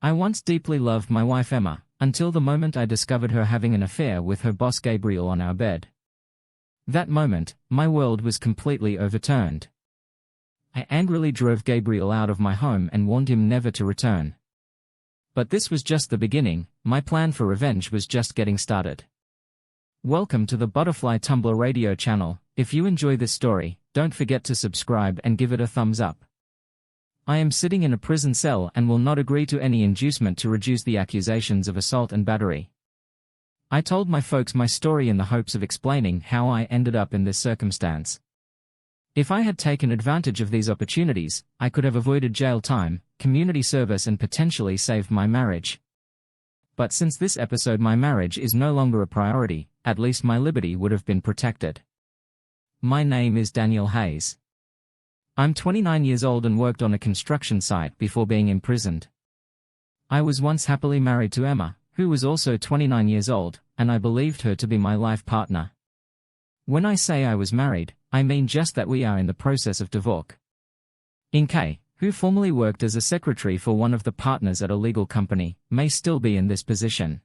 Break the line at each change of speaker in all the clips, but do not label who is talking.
I once deeply loved my wife Emma, until the moment I discovered her having an affair with her boss Gabriel on our bed. That moment, my world was completely overturned. I angrily drove Gabriel out of my home and warned him never to return. But this was just the beginning, my plan for revenge was just getting started. Welcome to the Butterfly Tumblr Radio channel. If you enjoy this story, don't forget to subscribe and give it a thumbs up. I am sitting in a prison cell and will not agree to any inducement to reduce the accusations of assault and battery. I told my folks my story in the hopes of explaining how I ended up in this circumstance. If I had taken advantage of these opportunities, I could have avoided jail time, community service and potentially saved my marriage. But since this episode my marriage is no longer a priority, at least my liberty would have been protected. My name is Daniel Hayes. I'm 29 years old and worked on a construction site before being imprisoned. I was once happily married to Emma, who was also 29 years old, and I believed her to be my life partner. When I say I was married, I mean just that we are in the process of divorce. Inke, who formerly worked as a secretary for one of the partners at a legal company, may still be in this position.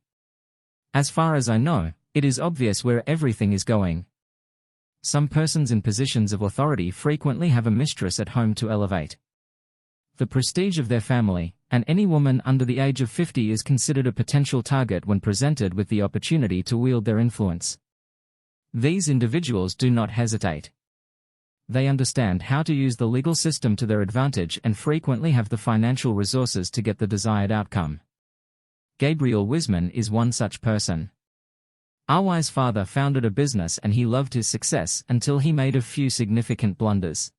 As far as I know, it is obvious where everything is going. Some persons in positions of authority frequently have a mistress at home to elevate the prestige of their family, and any woman under the age of 50 is considered a potential target when presented with the opportunity to wield their influence. These individuals do not hesitate. They understand how to use the legal system to their advantage and frequently have the financial resources to get the desired outcome. Gabriel Wiseman is one such person. Our wise father founded a business and he loved his success until he made a few significant blunders.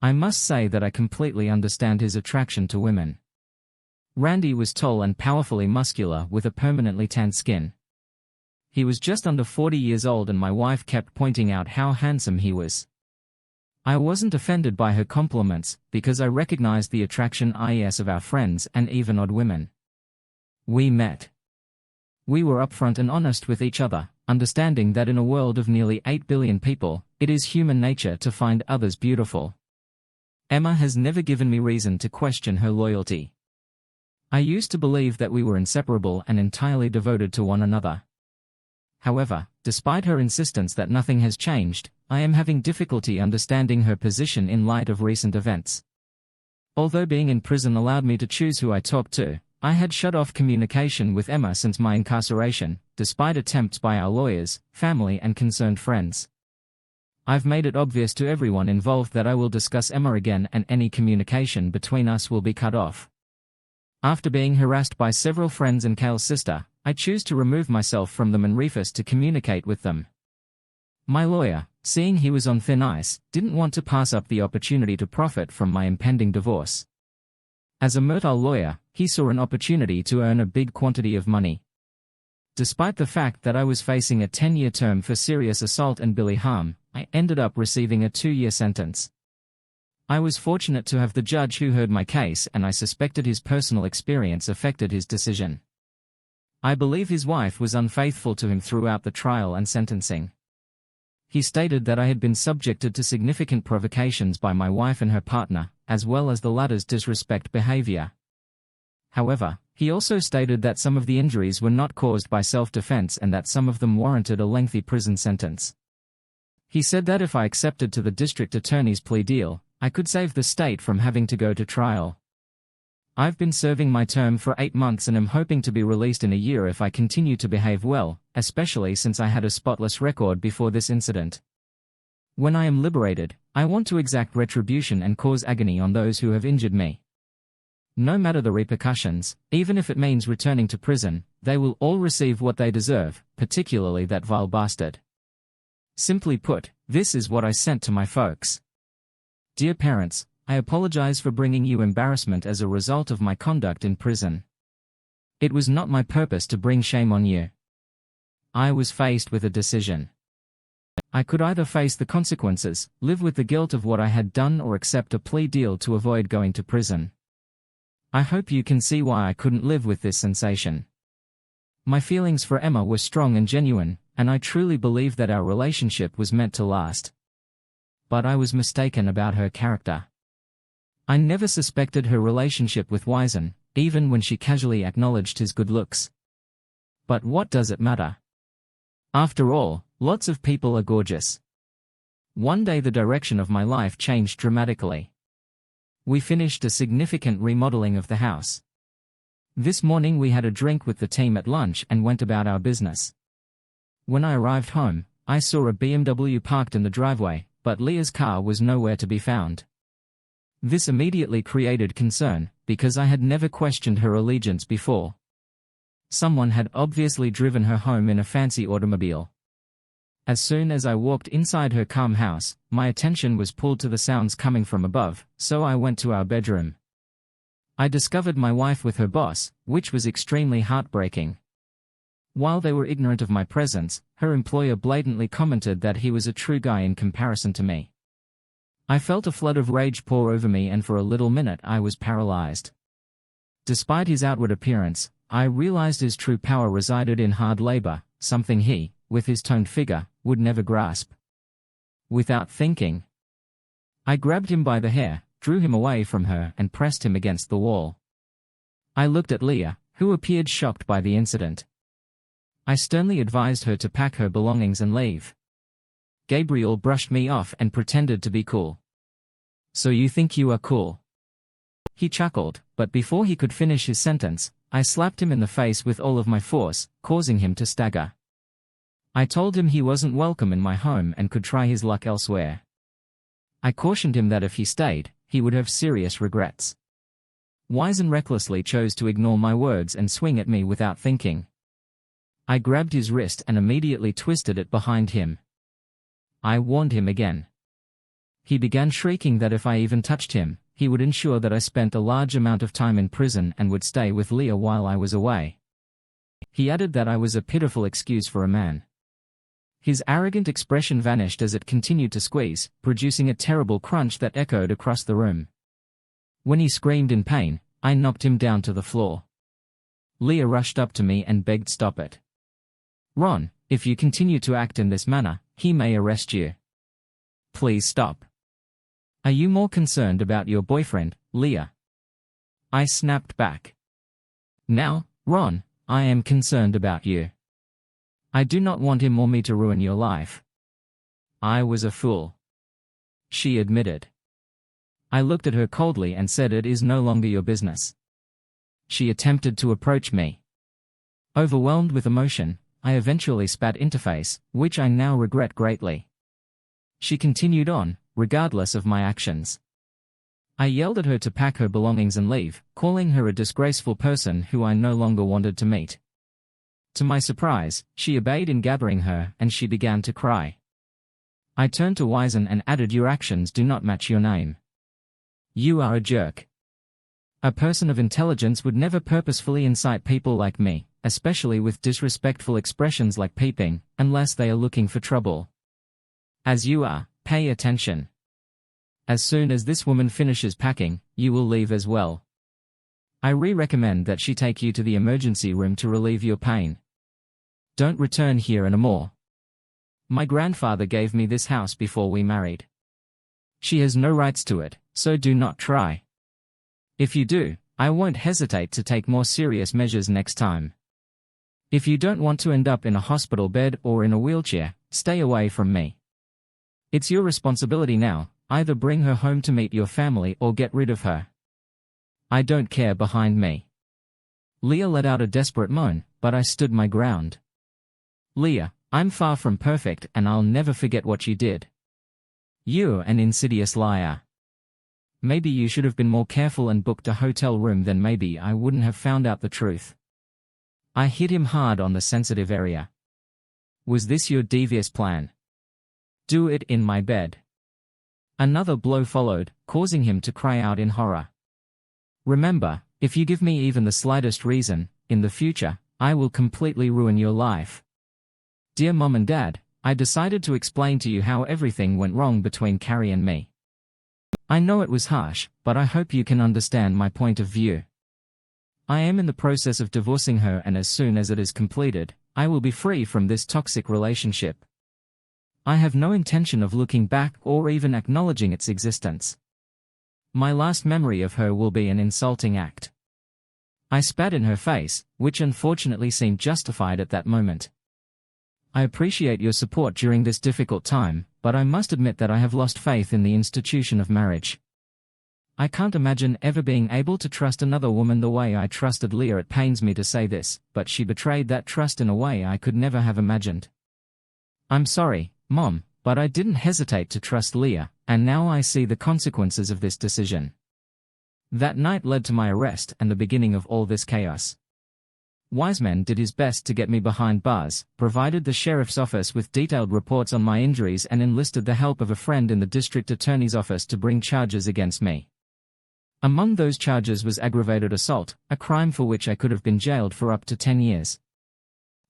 I must say that I completely understand his attraction to women. Randy was tall and powerfully muscular with a permanently tanned skin. He was just under 40 years old and my wife kept pointing out how handsome he was. I wasn't offended by her compliments because I recognized the attraction of our friends and even odd women. We met. We were upfront and honest with each other, understanding that in a world of nearly 8 billion people, it is human nature to find others beautiful. Emma has never given me reason to question her loyalty. I used to believe that we were inseparable and entirely devoted to one another. However, despite her insistence that nothing has changed, I am having difficulty understanding her position in light of recent events. Although being in prison allowed me to choose who I talked to, I had shut off communication with Emma since my incarceration, despite attempts by our lawyers, family and concerned friends. I've made it obvious to everyone involved that I will discuss Emma again and any communication between us will be cut off. After being harassed by several friends and Kale's sister, I choose to remove myself from them and refuse to communicate with them. My lawyer, seeing he was on thin ice, didn't want to pass up the opportunity to profit from my impending divorce. As a Mertile lawyer, he saw an opportunity to earn a big quantity of money. Despite the fact that I was facing a 10-year term for serious assault and bodily harm, I ended up receiving a 2-year sentence. I was fortunate to have the judge who heard my case and I suspected his personal experience affected his decision. I believe his wife was unfaithful to him throughout the trial and sentencing. He stated that I had been subjected to significant provocations by my wife and her partner, as well as the latter's disrespect behavior. However, he also stated that some of the injuries were not caused by self-defense and that some of them warranted a lengthy prison sentence. He said that if I accepted to the district attorney's plea deal, I could save the state from having to go to trial. I've been serving my term for 8 months and am hoping to be released in a year if I continue to behave well, especially since I had a spotless record before this incident. When I am liberated, I want to exact retribution and cause agony on those who have injured me. No matter the repercussions, even if it means returning to prison, they will all receive what they deserve, particularly that vile bastard. Simply put, this is what I sent to my folks. Dear parents, I apologize for bringing you embarrassment as a result of my conduct in prison. It was not my purpose to bring shame on you. I was faced with a decision. I could either face the consequences, live with the guilt of what I had done or accept a plea deal to avoid going to prison. I hope you can see why I couldn't live with this sensation. My feelings for Emma were strong and genuine, and I truly believed that our relationship was meant to last. But I was mistaken about her character. I never suspected her relationship with Wiseman, even when she casually acknowledged his good looks. But what does it matter? After all, lots of people are gorgeous. One day the direction of my life changed dramatically. We finished a significant remodeling of the house. This morning we had a drink with the team at lunch and went about our business. When I arrived home, I saw a BMW parked in the driveway, but Leah's car was nowhere to be found. This immediately created concern, because I had never questioned her allegiance before. Someone had obviously driven her home in a fancy automobile. As soon as I walked inside her calm house, my attention was pulled to the sounds coming from above, so I went to our bedroom. I discovered my wife with her boss, which was extremely heartbreaking. While they were ignorant of my presence, her employer blatantly commented that he was a true guy in comparison to me. I felt a flood of rage pour over me, and for a little minute I was paralyzed. Despite his outward appearance, I realized his true power resided in hard labor, something he, with his toned figure, would never grasp. Without thinking, I grabbed him by the hair, drew him away from her and pressed him against the wall. I looked at Leah, who appeared shocked by the incident. I sternly advised her to pack her belongings and leave. Gabriel brushed me off and pretended to be cool. "So you think you are cool?" He chuckled, but before he could finish his sentence, I slapped him in the face with all of my force, causing him to stagger. I told him he wasn't welcome in my home and could try his luck elsewhere. I cautioned him that if he stayed, he would have serious regrets. Wisen recklessly chose to ignore my words and swing at me without thinking. I grabbed his wrist and immediately twisted it behind him. I warned him again. He began shrieking that if I even touched him, he would ensure that I spent a large amount of time in prison and would stay with Leah while I was away. He added that I was a pitiful excuse for a man. His arrogant expression vanished as it continued to squeeze, producing a terrible crunch that echoed across the room. When he screamed in pain, I knocked him down to the floor. Leah rushed up to me and begged, "Stop it. Ron, if you continue to act in this manner, he may arrest you. Please stop. Are you more concerned about your boyfriend, Leah?" I snapped back. "Now, Ron, I am concerned about you. I do not want him or me to ruin your life." "I was a fool," she admitted. I looked at her coldly and said, "It is no longer your business." She attempted to approach me. Overwhelmed with emotion, I eventually spat into face, which I now regret greatly. She continued on, regardless of my actions. I yelled at her to pack her belongings and leave, calling her a disgraceful person who I no longer wanted to meet. To my surprise, she obeyed in gathering her, and she began to cry. I turned to Wisen and added, "Your actions do not match your name. You are a jerk. A person of intelligence would never purposefully incite people like me, especially with disrespectful expressions like peeping, unless they are looking for trouble. As you are, pay attention. As soon as this woman finishes packing, you will leave as well. I recommend that she take you to the emergency room to relieve your pain. Don't return here anymore. My grandfather gave me this house before we married. She has no rights to it, so do not try. If you do, I won't hesitate to take more serious measures next time. If you don't want to end up in a hospital bed or in a wheelchair, stay away from me. It's your responsibility now, either bring her home to meet your family or get rid of her. I don't care behind me." Leah let out a desperate moan, but I stood my ground. "Leah, I'm far from perfect and I'll never forget what you did. You're an insidious liar. Maybe you should have been more careful and booked a hotel room, then maybe I wouldn't have found out the truth." I hit him hard on the sensitive area. "Was this your devious plan? Do it in my bed." Another blow followed, causing him to cry out in horror. "Remember, if you give me even the slightest reason, in the future, I will completely ruin your life. Dear Mom and Dad, I decided to explain to you how everything went wrong between Carrie and me. I know it was harsh, but I hope you can understand my point of view. I am in the process of divorcing her, and as soon as it is completed, I will be free from this toxic relationship. I have no intention of looking back or even acknowledging its existence. My last memory of her will be an insulting act. I spat in her face, which unfortunately seemed justified at that moment. I appreciate your support during this difficult time, but I must admit that I have lost faith in the institution of marriage. I can't imagine ever being able to trust another woman the way I trusted Leah. It pains me to say this, but she betrayed that trust in a way I could never have imagined. I'm sorry, Mom, but I didn't hesitate to trust Leah, and now I see the consequences of this decision. That night led to my arrest and the beginning of all this chaos. Wiseman did his best to get me behind bars, provided the sheriff's office with detailed reports on my injuries, and enlisted the help of a friend in the district attorney's office to bring charges against me. Among those charges was aggravated assault, a crime for which I could have been jailed for up to 10 years.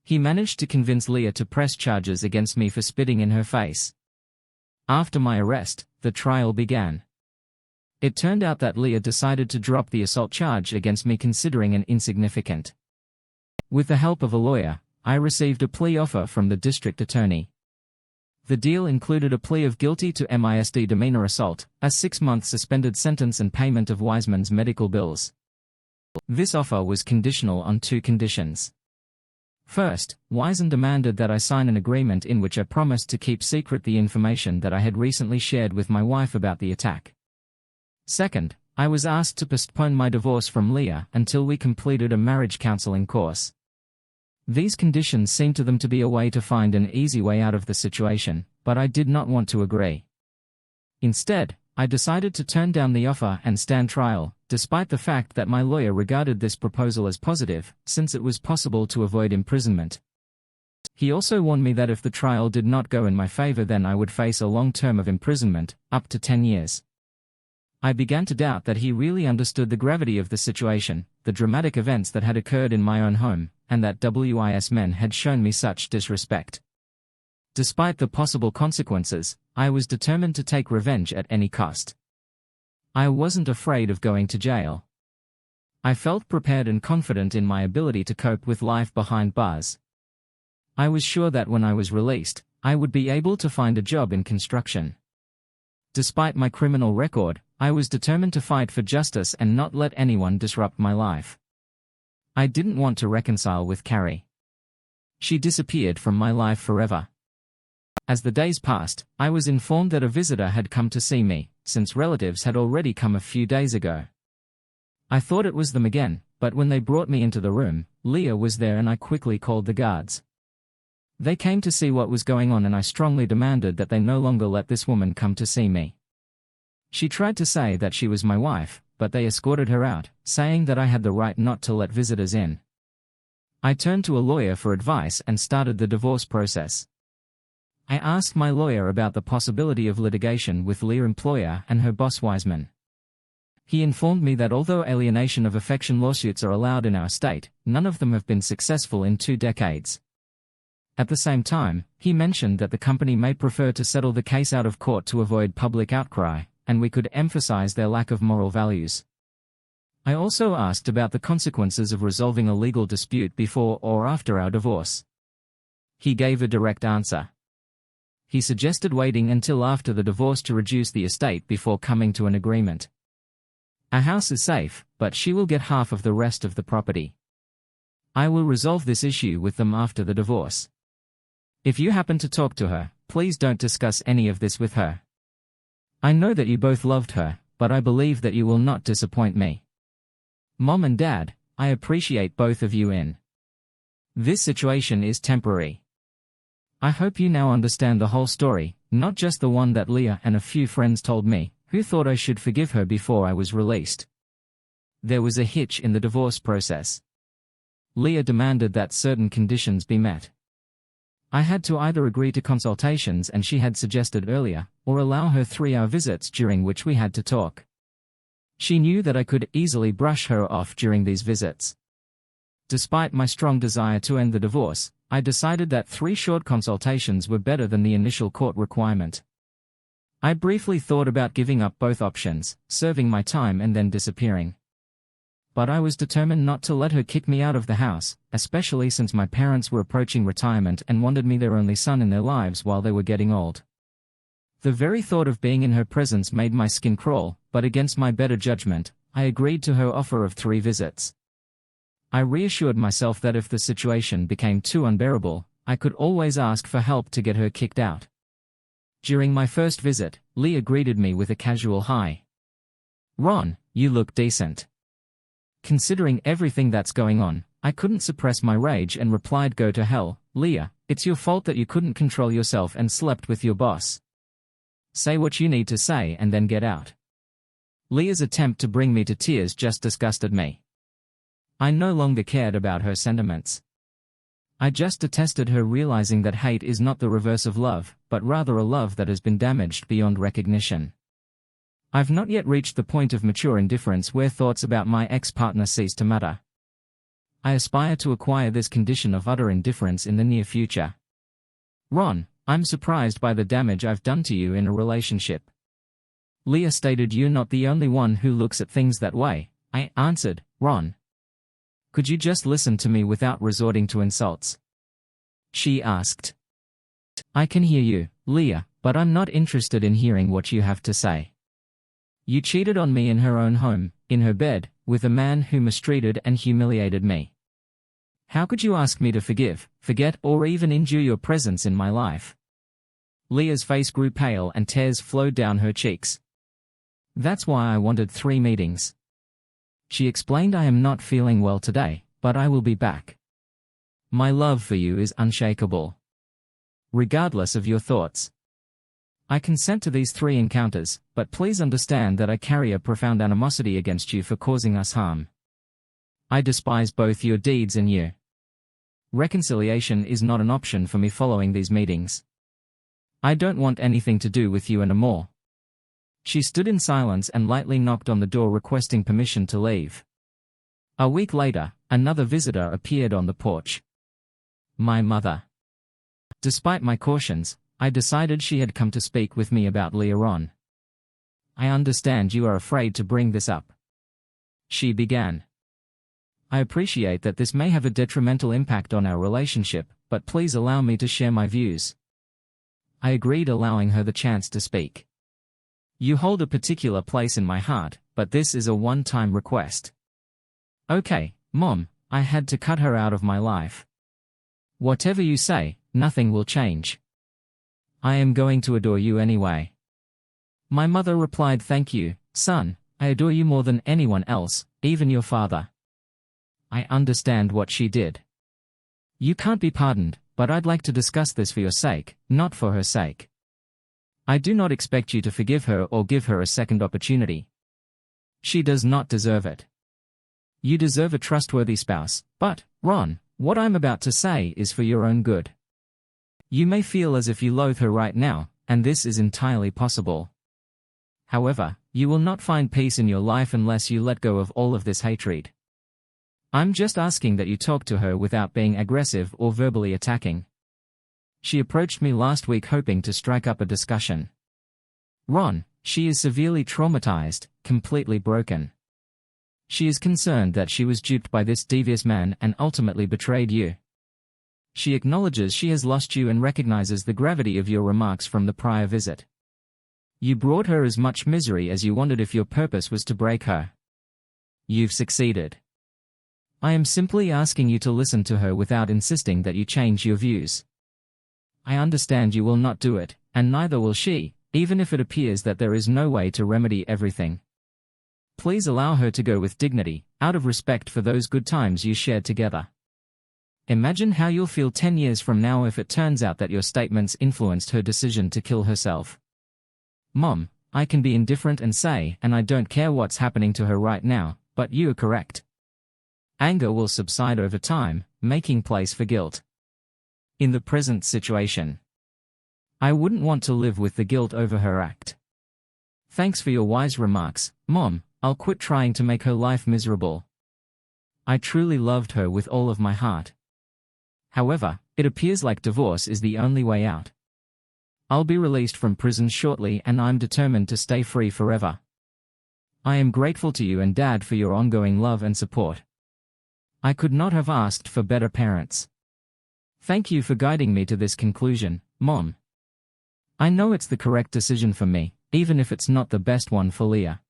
He managed to convince Leah to press charges against me for spitting in her face. After my arrest, the trial began. It turned out that Leah decided to drop the assault charge against me, considering it insignificant. With the help of a lawyer, I received a plea offer from the district attorney. The deal included a plea of guilty to misdemeanor assault, a 6-month suspended sentence, and payment of Wiseman's medical bills. This offer was conditional on 2 conditions. First, Wiseman demanded that I sign an agreement in which I promised to keep secret the information that I had recently shared with my wife about the attack. Second, I was asked to postpone my divorce from Leah until we completed a marriage counseling course. These conditions seemed to them to be a way to find an easy way out of the situation, but I did not want to agree. Instead, I decided to turn down the offer and stand trial, despite the fact that my lawyer regarded this proposal as positive, since it was possible to avoid imprisonment. He also warned me that if the trial did not go in my favor, then I would face a long term of imprisonment, up to 10 years. I began to doubt that he really understood the gravity of the situation, the dramatic events that had occurred in my own home, and that Wiseman had shown me such disrespect. Despite the possible consequences, I was determined to take revenge at any cost. I wasn't afraid of going to jail. I felt prepared and confident in my ability to cope with life behind bars. I was sure that when I was released, I would be able to find a job in construction. Despite my criminal record, I was determined to fight for justice and not let anyone disrupt my life. I didn't want to reconcile with Carrie. She disappeared from my life forever. As the days passed, I was informed that a visitor had come to see me, since relatives had already come a few days ago. I thought it was them again, but when they brought me into the room, Leah was there and I quickly called the guards. They came to see what was going on and I strongly demanded that they no longer let this woman come to see me. She tried to say that she was my wife, but they escorted her out, saying that I had the right not to let visitors in. I turned to a lawyer for advice and started the divorce process. I asked my lawyer about the possibility of litigation with Leah's employer and her boss Wiseman. He informed me that although alienation of affection lawsuits are allowed in our state, none of them have been successful in 2 decades. At the same time, he mentioned that the company may prefer to settle the case out of court to avoid public outcry, and we could emphasize their lack of moral values. I also asked about the consequences of resolving a legal dispute before or after our divorce. He gave a direct answer. He suggested waiting until after the divorce to reduce the estate before coming to an agreement. Our house is safe, but she will get half of the rest of the property. I will resolve this issue with them after the divorce. If you happen to talk to her, please don't discuss any of this with her. I know that you both loved her, but I believe that you will not disappoint me. Mom and Dad, I appreciate both of you in. This situation is temporary. I hope you now understand the whole story, not just the one that Leah and a few friends told me, who thought I should forgive her before I was released. There was a hitch in the divorce process. Leah demanded that certain conditions be met. I had to either agree to consultations and she had suggested earlier, or allow her 3-hour visits during which we had to talk. She knew that I could easily brush her off during these visits. Despite my strong desire to end the divorce, I decided that 3 short consultations were better than the initial court requirement. I briefly thought about giving up both options, serving my time and then disappearing. But I was determined not to let her kick me out of the house, especially since my parents were approaching retirement and wanted me their only son in their lives while they were getting old. The very thought of being in her presence made my skin crawl, but against my better judgment, I agreed to her offer of 3 visits. I reassured myself that if the situation became too unbearable, I could always ask for help to get her kicked out. During my first visit, Leah greeted me with a casual hi. "Ron, you look decent." Considering everything that's going on, I couldn't suppress my rage and replied, "Go to hell, Leah, it's your fault that you couldn't control yourself and slept with your boss. Say what you need to say and then get out." Leah's attempt to bring me to tears just disgusted me. I no longer cared about her sentiments. I just detested her realizing that hate is not the reverse of love, but rather a love that has been damaged beyond recognition. I've not yet reached the point of mature indifference where thoughts about my ex-partner cease to matter. I aspire to acquire this condition of utter indifference in the near future. "Ron, I'm surprised by the damage I've done to you in a relationship." Leah stated, "You're not the only one who looks at things that way," I answered. "Ron, could you just listen to me without resorting to insults?" She asked. "I can hear you, Leah, but I'm not interested in hearing what you have to say. You cheated on me in her own home, in her bed, with a man who mistreated and humiliated me. How could you ask me to forgive, forget, or even endure your presence in my life?" Leah's face grew pale and tears flowed down her cheeks. "That's why I wanted 3 meetings. She explained, "I am not feeling well today, but I will be back. My love for you is unshakable, regardless of your thoughts. I consent to these 3 encounters, but please understand that I carry a profound animosity against you for causing us harm. I despise both your deeds and you. Reconciliation is not an option for me following these meetings. I don't want anything to do with you anymore." She stood in silence and lightly knocked on the door, requesting permission to leave. A week later, another visitor appeared on the porch. My mother. Despite my cautions, I decided she had come to speak with me about Leah. "Ron, I understand you are afraid to bring this up," she began. "I appreciate that this may have a detrimental impact on our relationship, but please allow me to share my views." I agreed, allowing her the chance to speak. "You hold a particular place in my heart, but this is a one-time request." "Okay, Mom," I had to cut her out of my life. "Whatever you say, nothing will change. I am going to adore you anyway." My mother replied, "Thank you, son, I adore you more than anyone else, even your father." I understand what she did. "You can't be pardoned, but I'd like to discuss this for your sake, not for her sake. I do not expect you to forgive her or give her a second opportunity. She does not deserve it. You deserve a trustworthy spouse, but, Ron, what I'm about to say is for your own good. You may feel as if you loathe her right now, and this is entirely possible. However, you will not find peace in your life unless you let go of all of this hatred. I'm just asking that you talk to her without being aggressive or verbally attacking." She approached me last week hoping to strike up a discussion. "Ron, she is severely traumatized, completely broken. She is concerned that she was duped by this devious man and ultimately betrayed you. She acknowledges she has lost you and recognizes the gravity of your remarks from the prior visit. You brought her as much misery as you wanted if your purpose was to break her. You've succeeded. I am simply asking you to listen to her without insisting that you change your views. I understand you will not do it, and neither will she, even if it appears that there is no way to remedy everything. Please allow her to go with dignity, out of respect for those good times you shared together. Imagine how you'll feel 10 years from now if it turns out that your statements influenced her decision to kill herself." "Mom, I can be indifferent and say, and I don't care what's happening to her right now, but you are correct. Anger will subside over time, making place for guilt. In the present situation, I wouldn't want to live with the guilt over her act. Thanks for your wise remarks, Mom. I'll quit trying to make her life miserable. I truly loved her with all of my heart. However, it appears like divorce is the only way out. I'll be released from prison shortly and I'm determined to stay free forever. I am grateful to you and Dad for your ongoing love and support. I could not have asked for better parents. Thank you for guiding me to this conclusion, Mom. I know it's the correct decision for me, even if it's not the best one for Leah."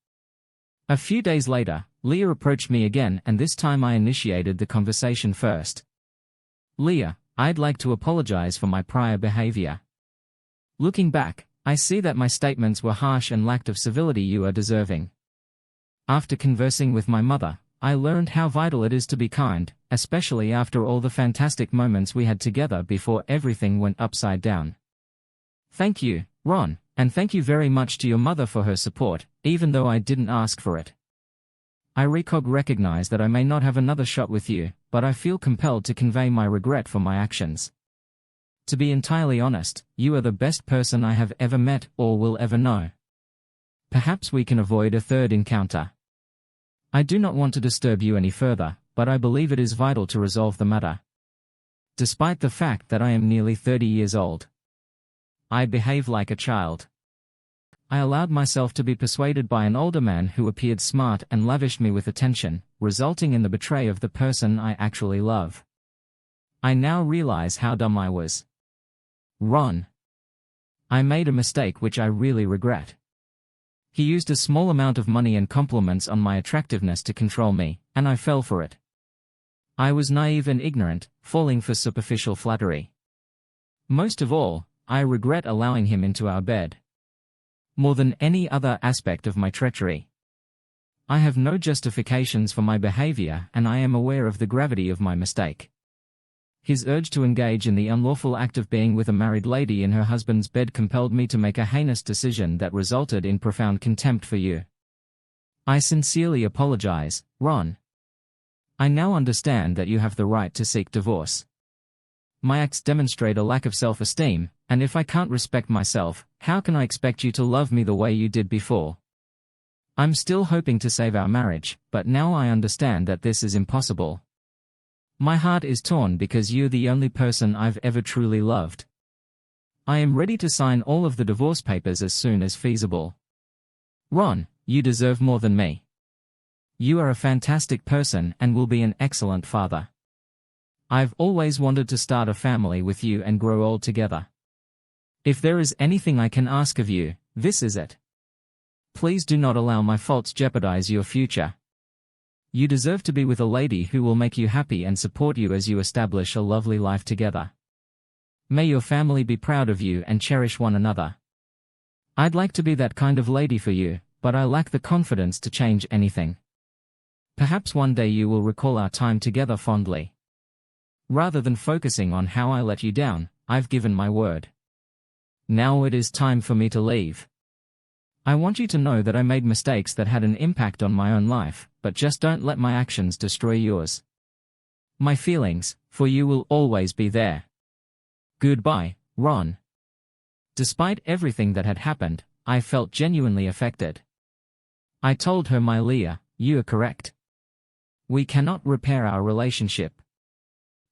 A few days later, Leah approached me again, and this time I initiated the conversation first. "Leah, I'd like to apologize for my prior behavior. Looking back, I see that my statements were harsh and lacked of civility you are deserving. After conversing with my mother, I learned how vital it is to be kind, especially after all the fantastic moments we had together before everything went upside down. Thank you, Ron, and thank you very much to your mother for her support, even though I didn't ask for it. I recognize that I may not have another shot with you, but I feel compelled to convey my regret for my actions. To be entirely honest, you are the best person I have ever met or will ever know. Perhaps we can avoid a third encounter. I do not want to disturb you any further, but I believe it is vital to resolve the matter. Despite the fact that I am nearly 30 years old, I behave like a child. I allowed myself to be persuaded by an older man who appeared smart and lavished me with attention, resulting in the betrayal of the person I actually love. I now realize how dumb I was. Ron. I made a mistake which I really regret. He used a small amount of money and compliments on my attractiveness to control me, and I fell for it. I was naive and ignorant, falling for superficial flattery. Most of all, I regret allowing him into our bed. More than any other aspect of my treachery. I have no justifications for my behavior, and I am aware of the gravity of my mistake. His urge to engage in the unlawful act of being with a married lady in her husband's bed compelled me to make a heinous decision that resulted in profound contempt for you. I sincerely apologize, Ron. I now understand that you have the right to seek divorce. My acts demonstrate a lack of self-esteem, and if I can't respect myself, how can I expect you to love me the way you did before? I'm still hoping to save our marriage, but now I understand that this is impossible. My heart is torn because you're the only person I've ever truly loved. I am ready to sign all of the divorce papers as soon as feasible. Ron, you deserve more than me. You are a fantastic person and will be an excellent father. I've always wanted to start a family with you and grow old together. If there is anything I can ask of you, this is it. Please do not allow my faults jeopardize your future. You deserve to be with a lady who will make you happy and support you as you establish a lovely life together. May your family be proud of you and cherish one another. I'd like to be that kind of lady for you, but I lack the confidence to change anything. Perhaps one day you will recall our time together fondly. Rather than focusing on how I let you down, I've given my word. Now it is time for me to leave. I want you to know that I made mistakes that had an impact on my own life, but just don't let my actions destroy yours. My feelings for you will always be there. Goodbye, Ron. Despite everything that had happened, I felt genuinely affected. I told her, my Leah, you are correct. We cannot repair our relationship.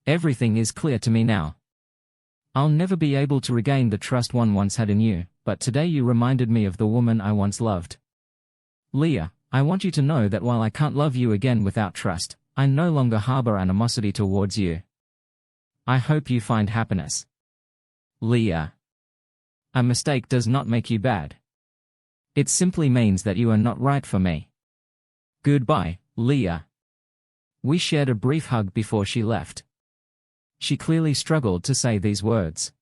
Everything is clear to me now. I'll never be able to regain the trust one once had in you, but today you reminded me of the woman I once loved. Leah, I want you to know that while I can't love you again without trust, I no longer harbor animosity towards you. I hope you find happiness. Leah. A mistake does not make you bad. It simply means that you are not right for me. Goodbye, Leah. We shared a brief hug before she left. She clearly struggled to say these words.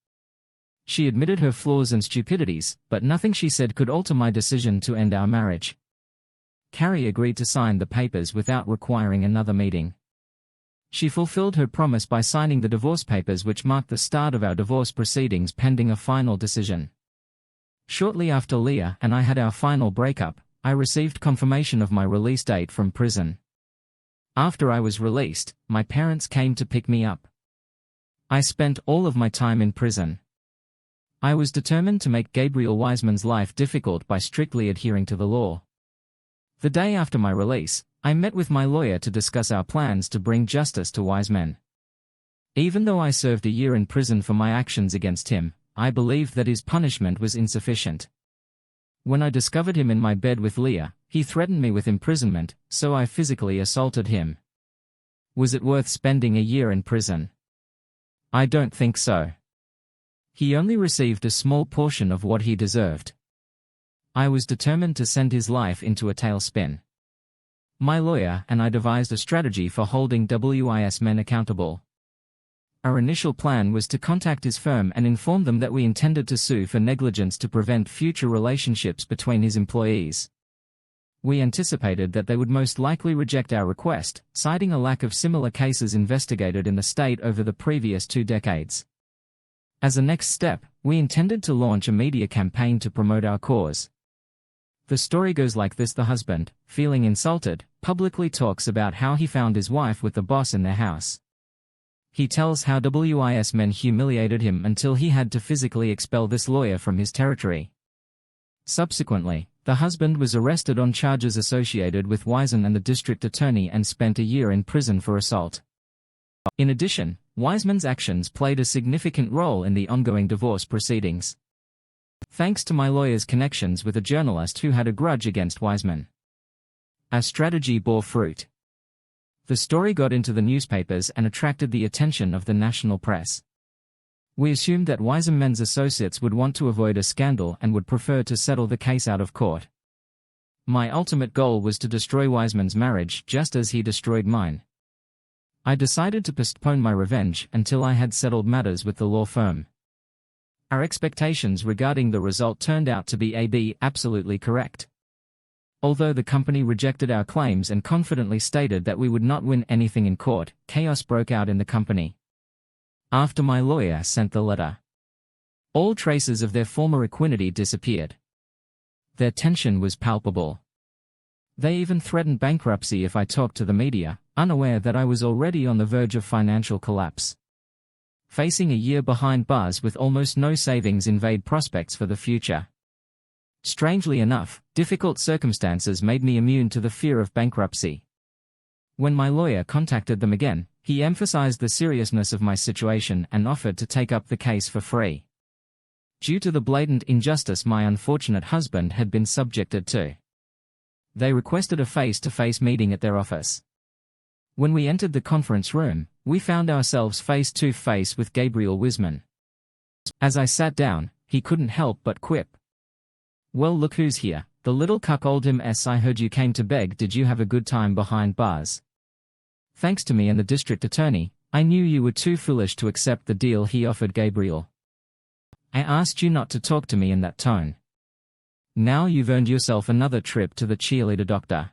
She admitted her flaws and stupidities, but nothing she said could alter my decision to end our marriage. Carrie agreed to sign the papers without requiring another meeting. She fulfilled her promise by signing the divorce papers, which marked the start of our divorce proceedings pending a final decision. Shortly after Leah and I had our final breakup, I received confirmation of my release date from prison. After I was released, my parents came to pick me up. I spent all of my time in prison. I was determined to make Gabriel Wiseman's life difficult by strictly adhering to the law. The day after my release, I met with my lawyer to discuss our plans to bring justice to Wiseman. Even though I served a year in prison for my actions against him, I believed that his punishment was insufficient. When I discovered him in my bed with Leah, he threatened me with imprisonment, so I physically assaulted him. Was it worth spending a year in prison? I don't think so. He only received a small portion of what he deserved. I was determined to send his life into a tailspin. My lawyer and I devised a strategy for holding WIS men accountable. Our initial plan was to contact his firm and inform them that we intended to sue for negligence to prevent future relationships between his employees. We anticipated that they would most likely reject our request, citing a lack of similar cases investigated in the state over the previous 2 decades. As a next step, we intended to launch a media campaign to promote our cause. The story goes like this: the husband, feeling insulted, publicly talks about how he found his wife with the boss in their house. He tells how WIS men humiliated him until he had to physically expel this lawyer from his territory. Subsequently, the husband was arrested on charges associated with Wiseman and the district attorney and spent a year in prison for assault. In addition, Wiseman's actions played a significant role in the ongoing divorce proceedings. Thanks to my lawyer's connections with a journalist who had a grudge against Wiseman, our strategy bore fruit. The story got into the newspapers and attracted the attention of the national press. We assumed that Wiseman's associates would want to avoid a scandal and would prefer to settle the case out of court. My ultimate goal was to destroy Wiseman's marriage just as he destroyed mine. I decided to postpone my revenge until I had settled matters with the law firm. Our expectations regarding the result turned out to be absolutely correct. Although the company rejected our claims and confidently stated that we would not win anything in court, chaos broke out in the company. After my lawyer sent the letter, all traces of their former equanimity disappeared. Their tension was palpable. They even threatened bankruptcy if I talked to the media, unaware that I was already on the verge of financial collapse. Facing a year behind bars with almost no savings invade prospects for the future. Strangely enough, difficult circumstances made me immune to the fear of bankruptcy. When my lawyer contacted them again, he emphasized the seriousness of my situation and offered to take up the case for free. Due to the blatant injustice my unfortunate husband had been subjected to, they requested a face-to-face meeting at their office. When we entered the conference room, we found ourselves face-to-face with Gabriel Wiseman. As I sat down, he couldn't help but quip. "Well, look who's here, the little cuckold I heard you came to beg. Did you have a good time behind bars?" Thanks to me and the district attorney, I knew you were too foolish to accept the deal he offered. Gabriel, I asked you not to talk to me in that tone. Now you've earned yourself another trip to the cheerleader doctor,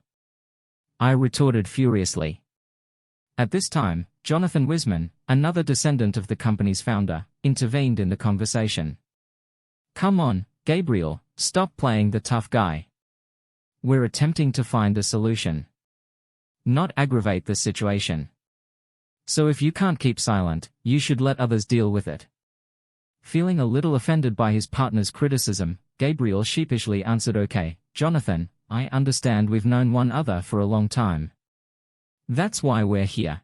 I retorted furiously. At this time, Jonathan Wiseman, another descendant of the company's founder, intervened in the conversation. "Come on, Gabriel, stop playing the tough guy. We're attempting to find a solution, not aggravate the situation. So if you can't keep silent, you should let others deal with it." Feeling a little offended by his partner's criticism, Gabriel sheepishly answered, "Okay, Jonathan, I understand we've known one another for a long time. That's why we're here.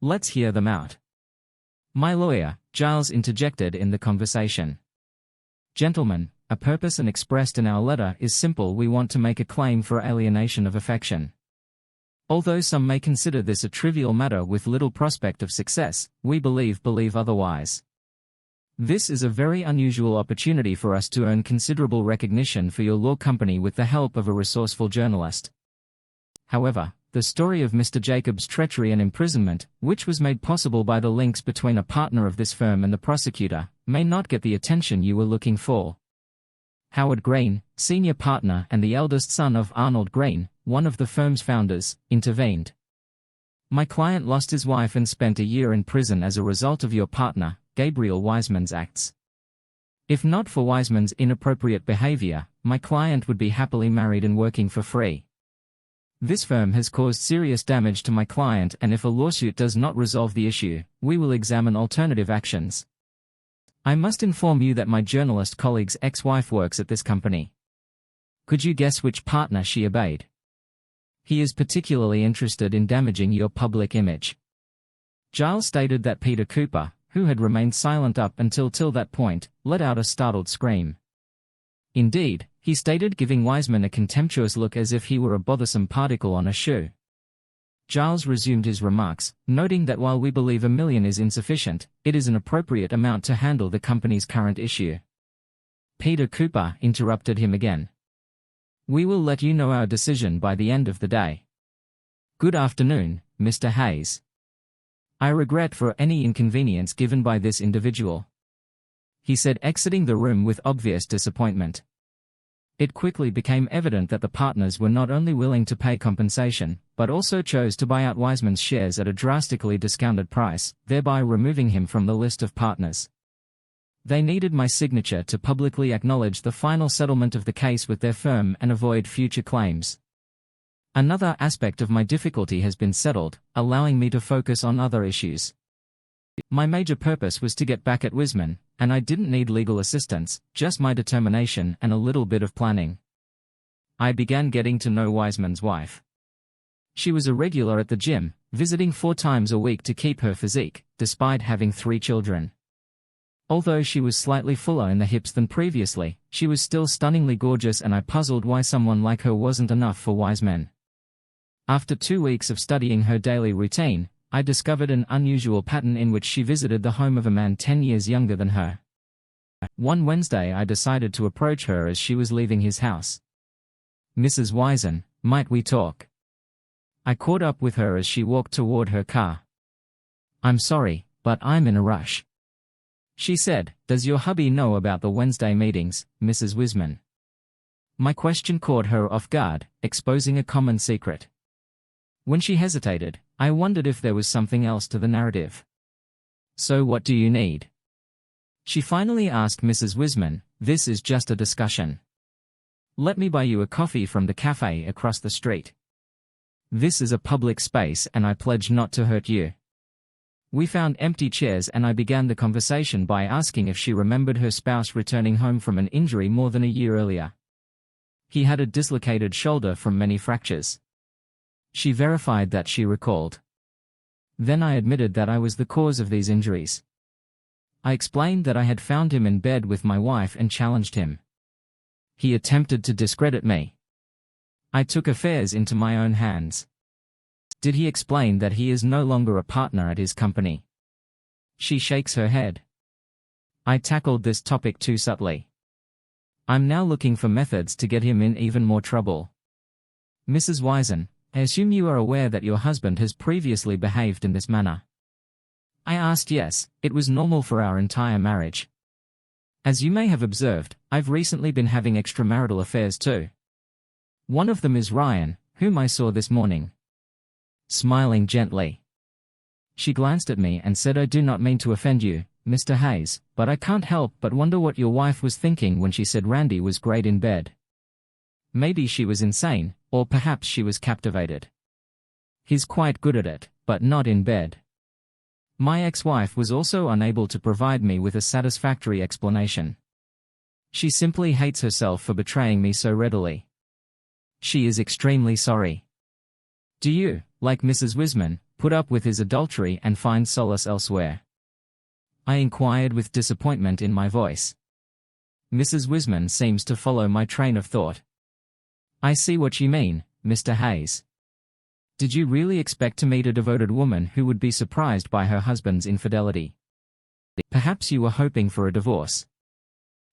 Let's hear them out." My lawyer, Giles, interjected in the conversation. "Gentlemen, a purpose and expressed in our letter is simple. We want to make a claim for alienation of affection. Although some may consider this a trivial matter with little prospect of success, we believe otherwise. This is a very unusual opportunity for us to earn considerable recognition for your law company with the help of a resourceful journalist. However, the story of Mr. Jacobs' treachery and imprisonment, which was made possible by the links between a partner of this firm and the prosecutor, may not get the attention you were looking for." Howard Green, senior partner and the eldest son of Arnold Green, one of the firm's founders, intervened. "My client lost his wife and spent a year in prison as a result of your partner, Gabriel Wiseman's acts. If not for Wiseman's inappropriate behavior, my client would be happily married and working for free. This firm has caused serious damage to my client, and if a lawsuit does not resolve the issue, we will examine alternative actions. I must inform you that my journalist colleague's ex-wife works at this company. Could you guess which partner she obeyed? He is particularly interested in damaging your public image." Giles stated that Peter Cooper, who had remained silent up until that point, let out a startled scream. Indeed, he stated, giving Wiseman a contemptuous look as if he were a bothersome particle on a shoe. Giles resumed his remarks, noting that while we believe $1 million is insufficient, it is an appropriate amount to handle the company's current issue. Peter Cooper interrupted him again. "We will let you know our decision by the end of the day. Good afternoon, Mr. Hayes. I regret for any inconvenience given by this individual, he said, exiting the room with obvious disappointment. It quickly became evident that the partners were not only willing to pay compensation, but also chose to buy out Wiseman's shares at a drastically discounted price, thereby removing him from the list of partners. They needed my signature to publicly acknowledge the final settlement of the case with their firm and avoid future claims. Another aspect of my difficulty has been settled, allowing me to focus on other issues. My major purpose was to get back at Wiseman, and I didn't need legal assistance, just my determination and a little bit of planning. I began getting to know Wiseman's wife. She was a regular at the gym, visiting 4 times a week to keep her physique, despite having 3 children. Although she was slightly fuller in the hips than previously, she was still stunningly gorgeous, and I puzzled why someone like her wasn't enough for Wiseman. After 2 weeks of studying her daily routine, I discovered an unusual pattern in which she visited the home of a man 10 years younger than her. One Wednesday I decided to approach her as she was leaving his house. "Mrs. Wiseman, might we talk?" I caught up with her as she walked toward her car. "I'm sorry, but I'm in a rush," she said. "Does your hubby know about the Wednesday meetings, Mrs. Wiseman?" My question caught her off guard, exposing a common secret. When she hesitated, I wondered if there was something else to the narrative. "So what do you need?" she finally asked Mrs. Wiseman. "This is just a discussion. Let me buy you a coffee from the cafe across the street. This is a public space and I pledge not to hurt you." We found empty chairs and I began the conversation by asking if she remembered her spouse returning home from an injury more than a year earlier. He had a dislocated shoulder from many fractures. She verified that she recalled. Then I admitted that I was the cause of these injuries. I explained that I had found him in bed with my wife and challenged him. He attempted to discredit me. I took affairs into my own hands. Did he explain that he is no longer a partner at his company? She shakes her head. I tackled this topic too subtly. I'm now looking for methods to get him in even more trouble. Mrs. Wiseman, I assume you are aware that your husband has previously behaved in this manner. I asked. Yes, it was normal for our entire marriage. As you may have observed, I've recently been having extramarital affairs too. One of them is Ryan, whom I saw this morning. Smiling gently, she glanced at me and said, "I do not mean to offend you, Mr. Hayes, but I can't help but wonder what your wife was thinking when she said Randy was great in bed. Maybe she was insane, or perhaps she was captivated. He's quite good at it, but not in bed." My ex-wife was also unable to provide me with a satisfactory explanation. She simply hates herself for betraying me so readily. She is extremely sorry. Do you, like Mrs. Wiseman, put up with his adultery and find solace elsewhere? I inquired with disappointment in my voice. Mrs. Wiseman seems to follow my train of thought. I see what you mean, Mr. Hayes. Did you really expect to meet a devoted woman who would be surprised by her husband's infidelity? Perhaps you were hoping for a divorce,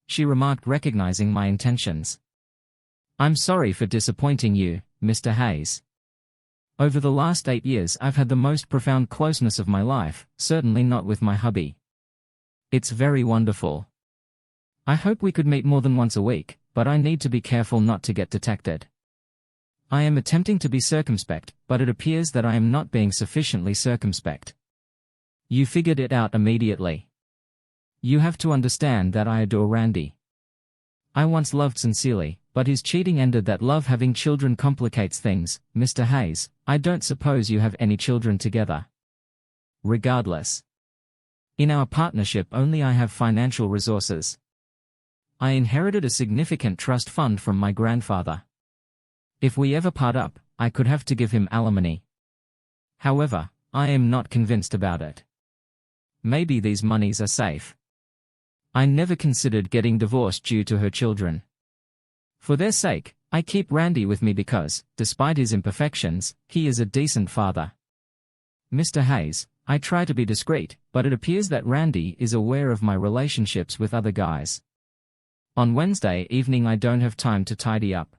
she remarked, recognizing my intentions. I'm sorry for disappointing you, Mr. Hayes. Over the last 8 years I've had the most profound closeness of my life, certainly not with my hubby. It's very wonderful. I hope we could meet more than once a week, but I need to be careful not to get detected. I am attempting to be circumspect, but it appears that I am not being sufficiently circumspect. You figured it out immediately. You have to understand that I adore Randy. I once loved sincerely, but his cheating ended that love. Having children complicates things, Mr. Hayes. I don't suppose you have any children together. Regardless, in our partnership only I have financial resources. I inherited a significant trust fund from my grandfather. If we ever part up, I could have to give him alimony. However, I am not convinced about it. Maybe these monies are safe. I never considered getting divorced due to her children. For their sake, I keep Randy with me because, despite his imperfections, he is a decent father. Mr. Hayes, I try to be discreet, but it appears that Randy is aware of my relationships with other guys. On Wednesday evening I don't have time to tidy up.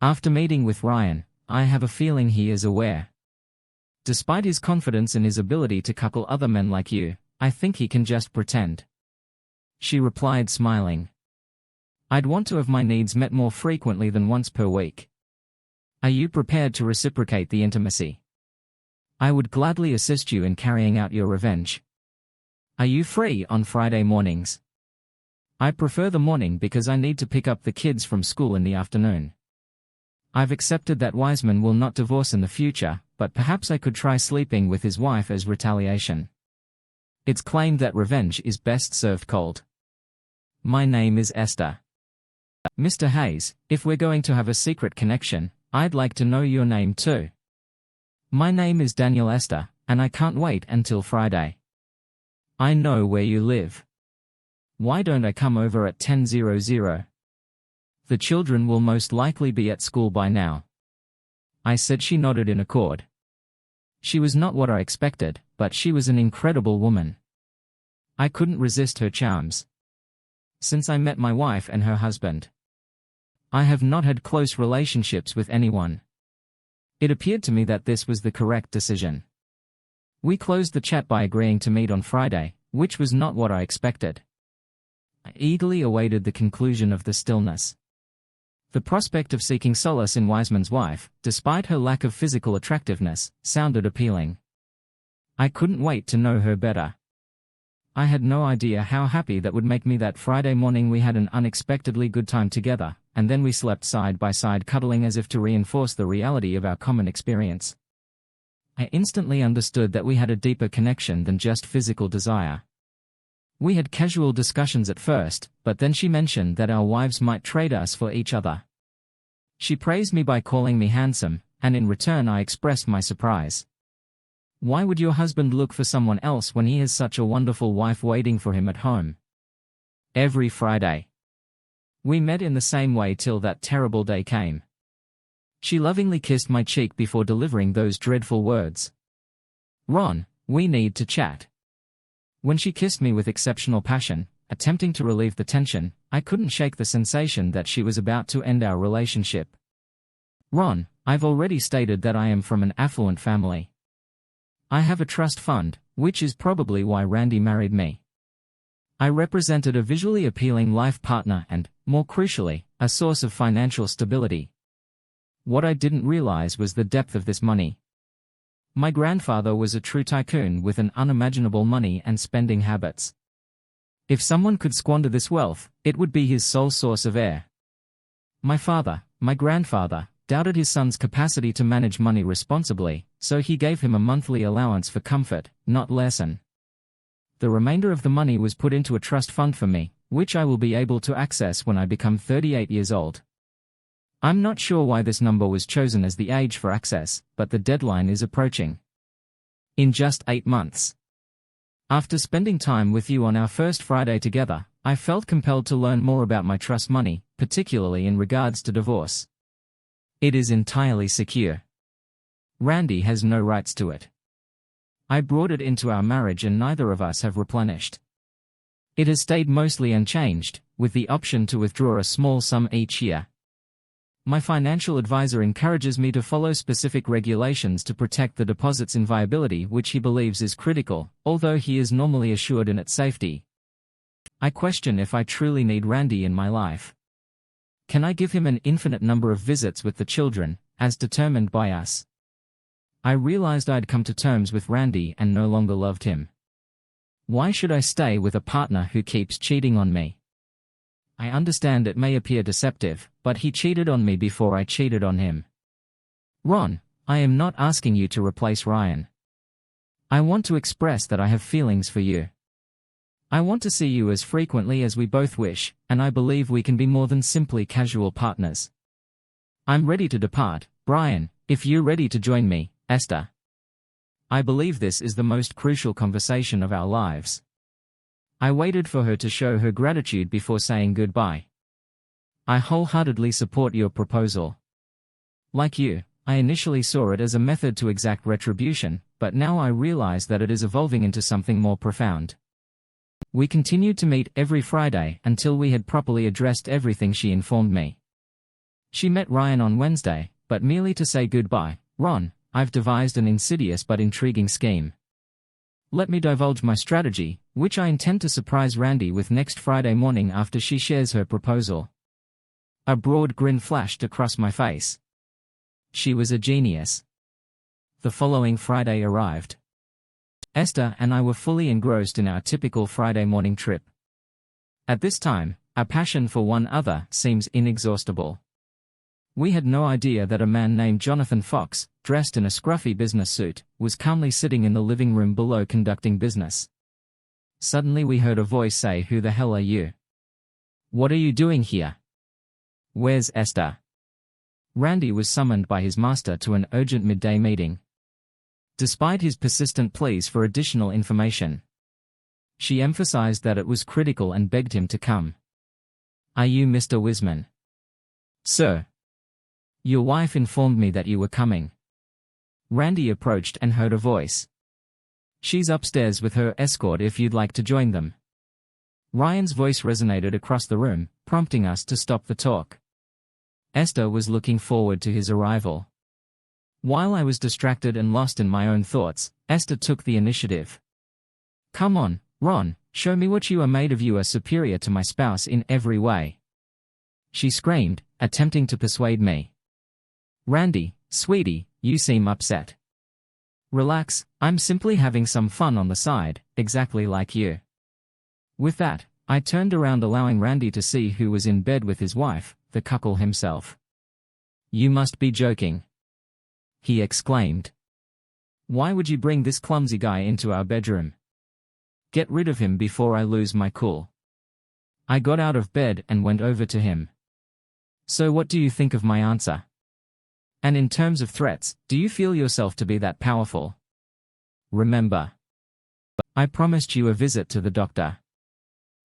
After meeting with Ryan, I have a feeling he is aware. Despite his confidence in his ability to cuckold other men like you, I think he can just pretend. She replied, smiling. I'd want to have my needs met more frequently than once per week. Are you prepared to reciprocate the intimacy? I would gladly assist you in carrying out your revenge. Are you free on Friday mornings? I prefer the morning because I need to pick up the kids from school in the afternoon. I've accepted that Wiseman will not divorce in the future, but perhaps I could try sleeping with his wife as retaliation. It's claimed that revenge is best served cold. My name is Esther. Mr. Hayes, if we're going to have a secret connection, I'd like to know your name too. My name is Daniel Esther, and I can't wait until Friday. I know where you live. Why don't I come over at 10:00? The children will most likely be at school by now. I said. She nodded in accord. She was not what I expected, but she was an incredible woman. I couldn't resist her charms. Since I met my wife and her husband, I have not had close relationships with anyone. It appeared to me that this was the correct decision. We closed the chat by agreeing to meet on Friday, which was not what I expected. I eagerly awaited the conclusion of the stillness. The prospect of seeking solace in Wiseman's wife, despite her lack of physical attractiveness, sounded appealing. I couldn't wait to know her better. I had no idea how happy that would make me. That Friday morning we had an unexpectedly good time together, and then we slept side by side, cuddling as if to reinforce the reality of our common experience. I instantly understood that we had a deeper connection than just physical desire. We had casual discussions at first, but then she mentioned that our wives might trade us for each other. She praised me by calling me handsome, and in return I expressed my surprise. Why would your husband look for someone else when he has such a wonderful wife waiting for him at home? Every Friday. We met in the same way till that terrible day came. She lovingly kissed my cheek before delivering those dreadful words. Ron, we need to chat. When she kissed me with exceptional passion, attempting to relieve the tension, I couldn't shake the sensation that she was about to end our relationship. Ron, I've already stated that I am from an affluent family. I have a trust fund, which is probably why Randy married me. I represented a visually appealing life partner and, more crucially, a source of financial stability. What I didn't realize was the depth of this money. My grandfather was a true tycoon with an unimaginable money and spending habits. If someone could squander this wealth, it would be his sole source of heir. My grandfather, doubted his son's capacity to manage money responsibly, so he gave him a monthly allowance for comfort, not lesson. The remainder of the money was put into a trust fund for me, which I will be able to access when I become 38 years old. I'm not sure why this number was chosen as the age for access, but the deadline is approaching. In just 8 months. After spending time with you on our first Friday together, I felt compelled to learn more about my trust money, particularly in regards to divorce. It is entirely secure. Randy has no rights to it. I brought it into our marriage and neither of us have replenished. It has stayed mostly unchanged, with the option to withdraw a small sum each year. My financial advisor encourages me to follow specific regulations to protect the deposit's inviolability, which he believes is critical, although he is normally assured in its safety. I question if I truly need Randy in my life. Can I give him an infinite number of visits with the children, as determined by us? I realized I'd come to terms with Randy and no longer loved him. Why should I stay with a partner who keeps cheating on me? I understand it may appear deceptive, but he cheated on me before I cheated on him. Ron, I am not asking you to replace Ryan. I want to express that I have feelings for you. I want to see you as frequently as we both wish, and I believe we can be more than simply casual partners. I'm ready to depart, Brian, if you're ready to join me, Esther. I believe this is the most crucial conversation of our lives. I waited for her to show her gratitude before saying goodbye. I wholeheartedly support your proposal. Like you, I initially saw it as a method to exact retribution, but now I realize that it is evolving into something more profound. We continued to meet every Friday until we had properly addressed everything she informed me. She met Ryan on Wednesday, but merely to say goodbye. Ron, I've devised an insidious but intriguing scheme. Let me divulge my strategy, which I intend to surprise Randy with next Friday morning after she shares her proposal. A broad grin flashed across my face. She was a genius. The following Friday arrived. Esther and I were fully engrossed in our typical Friday morning trip. At this time, our passion for one another seems inexhaustible. We had no idea that a man named Jonathan Fox, dressed in a scruffy business suit, was calmly sitting in the living room below conducting business. Suddenly we heard a voice say, "Who the hell are you? What are you doing here? Where's Esther?" Randy was summoned by his master to an urgent midday meeting. Despite his persistent pleas for additional information, she emphasized that it was critical and begged him to come. "Are you Mr. Wiseman?" "Sir. Your wife informed me that you were coming." Randy approached and heard a voice. "She's upstairs with her escort if you'd like to join them." Ryan's voice resonated across the room, prompting us to stop the talk. Esther was looking forward to his arrival. While I was distracted and lost in my own thoughts, Esther took the initiative. "Come on, Ron, show me what you are made of. You are superior to my spouse in every way," she screamed, attempting to persuade me. "Randy, sweetie, you seem upset." "Relax, I'm simply having some fun on the side, exactly like you." With that, I turned around, allowing Randy to see who was in bed with his wife, the cuckold himself. "You must be joking," he exclaimed. "Why would you bring this clumsy guy into our bedroom? Get rid of him before I lose my cool." I got out of bed and went over to him. "So what do you think of my answer? And in terms of threats, do you feel yourself to be that powerful? Remember, I promised you a visit to the doctor."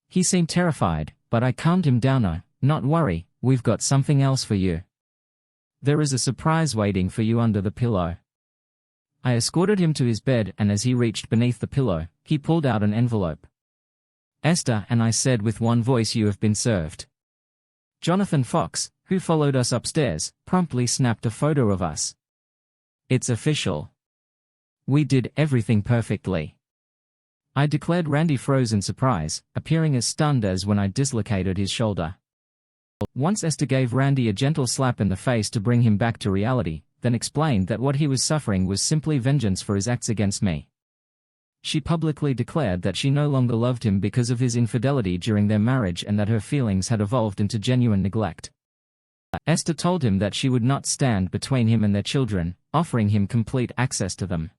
He seemed terrified, but I calmed him down. "No, not worry, we've got something else for you. There is a surprise waiting for you under the pillow." I escorted him to his bed, and as he reached beneath the pillow, he pulled out an envelope. "Esther and I said with one voice, you have been served." Jonathan Fox, who followed us upstairs, promptly snapped a photo of us. "It's official. We did everything perfectly," I declared. Randy froze in surprise, appearing as stunned as when I dislocated his shoulder. Once Esther gave Randy a gentle slap in the face to bring him back to reality, then explained that what he was suffering was simply vengeance for his acts against me. She publicly declared that she no longer loved him because of his infidelity during their marriage and that her feelings had evolved into genuine neglect. Esther told him that she would not stand between him and their children, offering him complete access to them.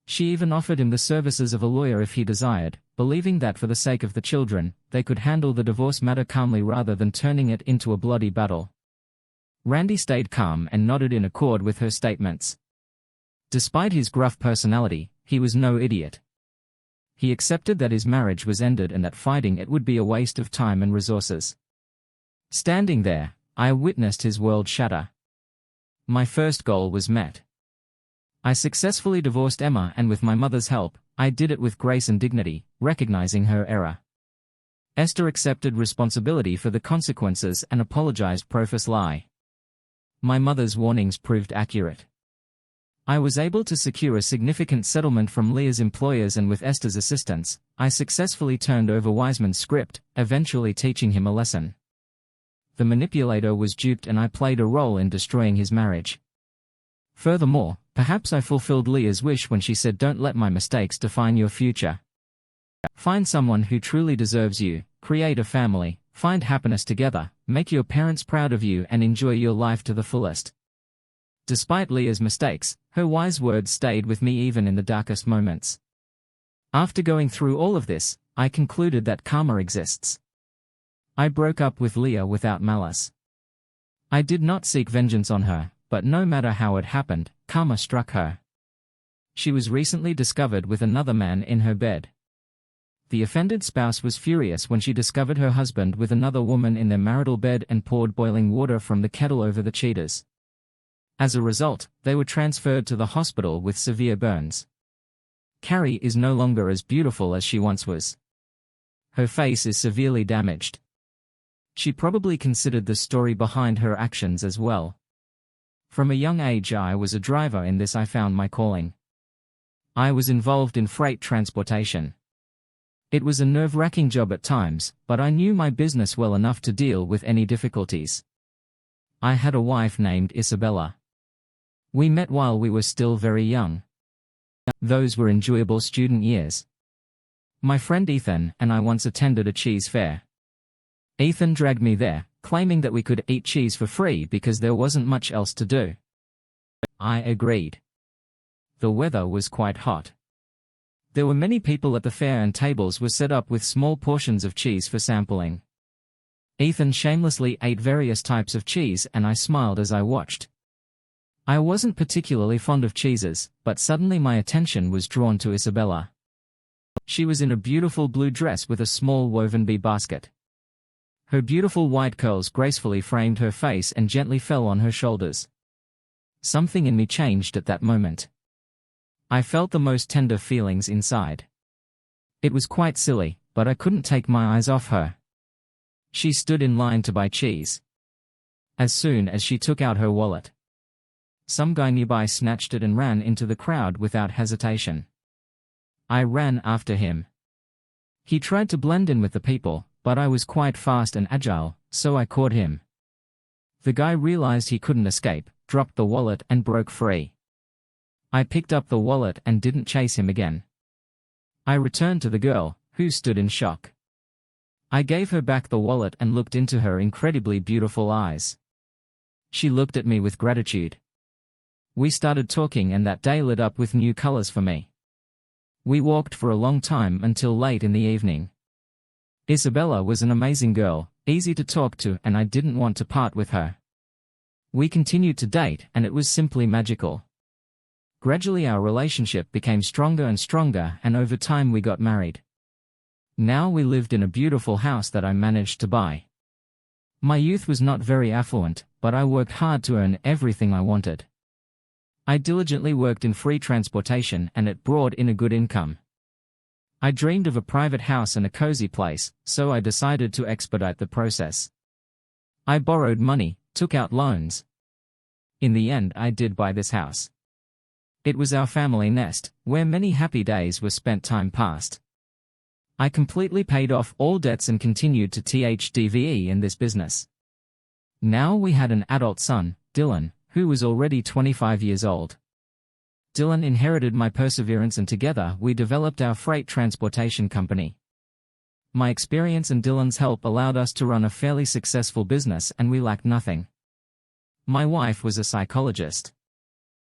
She even offered him the services of a lawyer if he desired, believing that for the sake of the children, they could handle the divorce matter calmly rather than turning it into a bloody battle. Randy stayed calm and nodded in accord with her statements. Despite his gruff personality, he was no idiot. He accepted that his marriage was ended and that fighting it would be a waste of time and resources. Standing there, I witnessed his world shatter. My first goal was met. I successfully divorced Emma, and with my mother's help, I did it with grace and dignity, recognizing her error. Esther accepted responsibility for the consequences and apologized profusely. My mother's warnings proved accurate. I was able to secure a significant settlement from Leah's employers, and with Esther's assistance, I successfully turned over Wiseman's script, eventually teaching him a lesson. The manipulator was duped and I played a role in destroying his marriage. Furthermore, perhaps I fulfilled Leah's wish when she said, "Don't let my mistakes define your future. Find someone who truly deserves you, create a family, find happiness together, make your parents proud of you and enjoy your life to the fullest." Despite Leah's mistakes, her wise words stayed with me even in the darkest moments. After going through all of this, I concluded that karma exists. I broke up with Leah without malice. I did not seek vengeance on her, but no matter how it happened, karma struck her. She was recently discovered with another man in her bed. The offended spouse was furious when she discovered her husband with another woman in their marital bed and poured boiling water from the kettle over the cheaters. As a result, they were transferred to the hospital with severe burns. Carrie is no longer as beautiful as she once was. Her face is severely damaged. She probably considered the story behind her actions as well. From a young age I was a driver. In this I found my calling. I was involved in freight transportation. It was a nerve-wracking job at times, but I knew my business well enough to deal with any difficulties. I had a wife named Isabella. We met while we were still very young. Those were enjoyable student years. My friend Ethan and I once attended a cheese fair. Ethan dragged me there, claiming that we could eat cheese for free because there wasn't much else to do. I agreed. The weather was quite hot. There were many people at the fair and tables were set up with small portions of cheese for sampling. Ethan shamelessly ate various types of cheese and I smiled as I watched. I wasn't particularly fond of cheeses, but suddenly my attention was drawn to Isabella. She was in a beautiful blue dress with a small woven bee basket. Her beautiful white curls gracefully framed her face and gently fell on her shoulders. Something in me changed at that moment. I felt the most tender feelings inside. It was quite silly, but I couldn't take my eyes off her. She stood in line to buy cheese. As soon as she took out her wallet, some guy nearby snatched it and ran into the crowd without hesitation. I ran after him. He tried to blend in with the people, but I was quite fast and agile, so I caught him. The guy realized he couldn't escape, dropped the wallet and broke free. I picked up the wallet and didn't chase him again. I returned to the girl, who stood in shock. I gave her back the wallet and looked into her incredibly beautiful eyes. She looked at me with gratitude. We started talking and that day lit up with new colors for me. We walked for a long time until late in the evening. Isabella was an amazing girl, easy to talk to, and I didn't want to part with her. We continued to date and it was simply magical. Gradually our relationship became stronger and stronger and over time we got married. Now we lived in a beautiful house that I managed to buy. My youth was not very affluent, but I worked hard to earn everything I wanted. I diligently worked in free transportation and it brought in a good income. I dreamed of a private house and a cozy place, so I decided to expedite the process. I borrowed money, took out loans. In the end I did buy this house. It was our family nest, where many happy days were spent. Time passed. I completely paid off all debts and continued to THDVE in this business. Now we had an adult son, Dylan, who was already 25 years old. Dylan inherited my perseverance and together we developed our freight transportation company. My experience and Dylan's help allowed us to run a fairly successful business and we lacked nothing. My wife was a psychologist.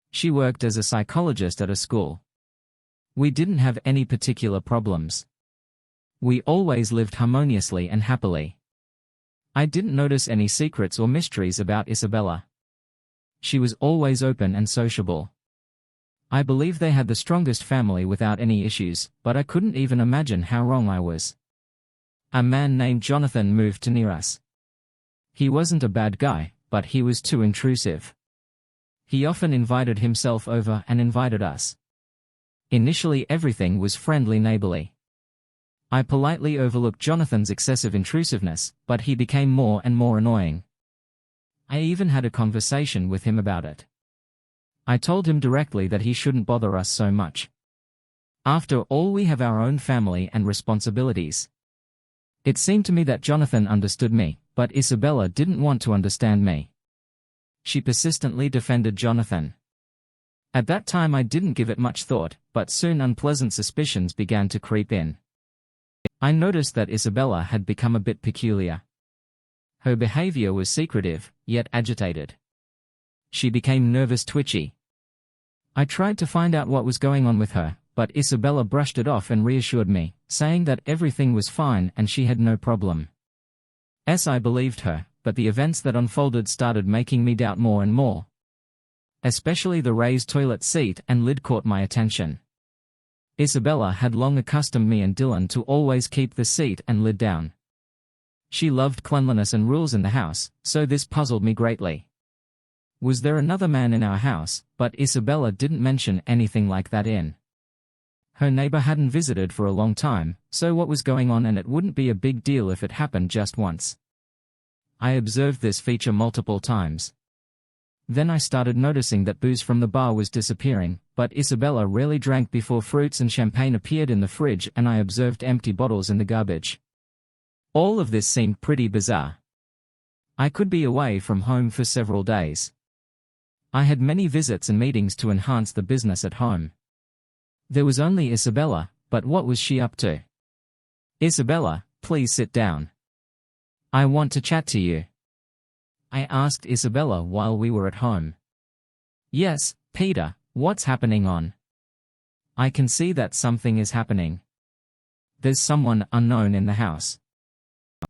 She worked as a psychologist at a school. We didn't have any particular problems. We always lived harmoniously and happily. I didn't notice any secrets or mysteries about Isabella. She was always open and sociable. I believe they had the strongest family without any issues, but I couldn't even imagine how wrong I was. A man named Jonathan moved to near us. He wasn't a bad guy, but he was too intrusive. He often invited himself over and invited us. Initially everything was friendly neighborly. I politely overlooked Jonathan's excessive intrusiveness, but he became more and more annoying. I even had a conversation with him about it. I told him directly that he shouldn't bother us so much. After all, we have our own family and responsibilities. It seemed to me that Jonathan understood me, but Isabella didn't want to understand me. She persistently defended Jonathan. At that time I didn't give it much thought, but soon unpleasant suspicions began to creep in. I noticed that Isabella had become a bit peculiar. Her behavior was secretive, yet agitated. She became nervous, twitchy. I tried to find out what was going on with her, but Isabella brushed it off and reassured me, saying that everything was fine and she had no problem. I believed her, but the events that unfolded started making me doubt more and more. Especially the raised toilet seat and lid caught my attention. Isabella had long accustomed me and Dylan to always keep the seat and lid down. She loved cleanliness and rules in the house, so this puzzled me greatly. Was there another man in our house? But Isabella didn't mention anything like that in. Her neighbor hadn't visited for a long time, so what was going on, and it wouldn't be a big deal if it happened just once. I observed this feature multiple times. Then I started noticing that booze from the bar was disappearing, but Isabella rarely drank before fruits and champagne appeared in the fridge and I observed empty bottles in the garbage. All of this seemed pretty bizarre. I could be away from home for several days. I had many visits and meetings to enhance the business at home. There was only Isabella, but what was she up to? Isabella, please sit down. I want to chat to you. I asked Isabella while we were at home. Yes, Peter, what's happening on? I can see that something is happening. There's someone unknown in the house.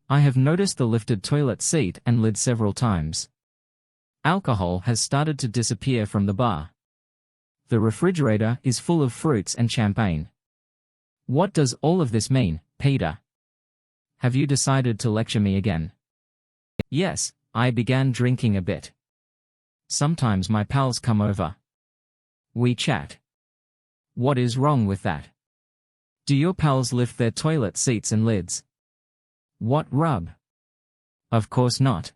I have noticed the lifted toilet seat and lid several times. Alcohol has started to disappear from the bar. The refrigerator is full of fruits and champagne. What does all of this mean, Peter? Have you decided to lecture me again? Yes, I began drinking a bit. Sometimes my pals come over. We chat. What is wrong with that? Do your pals lift their toilet seats and lids? What rub? Of course not.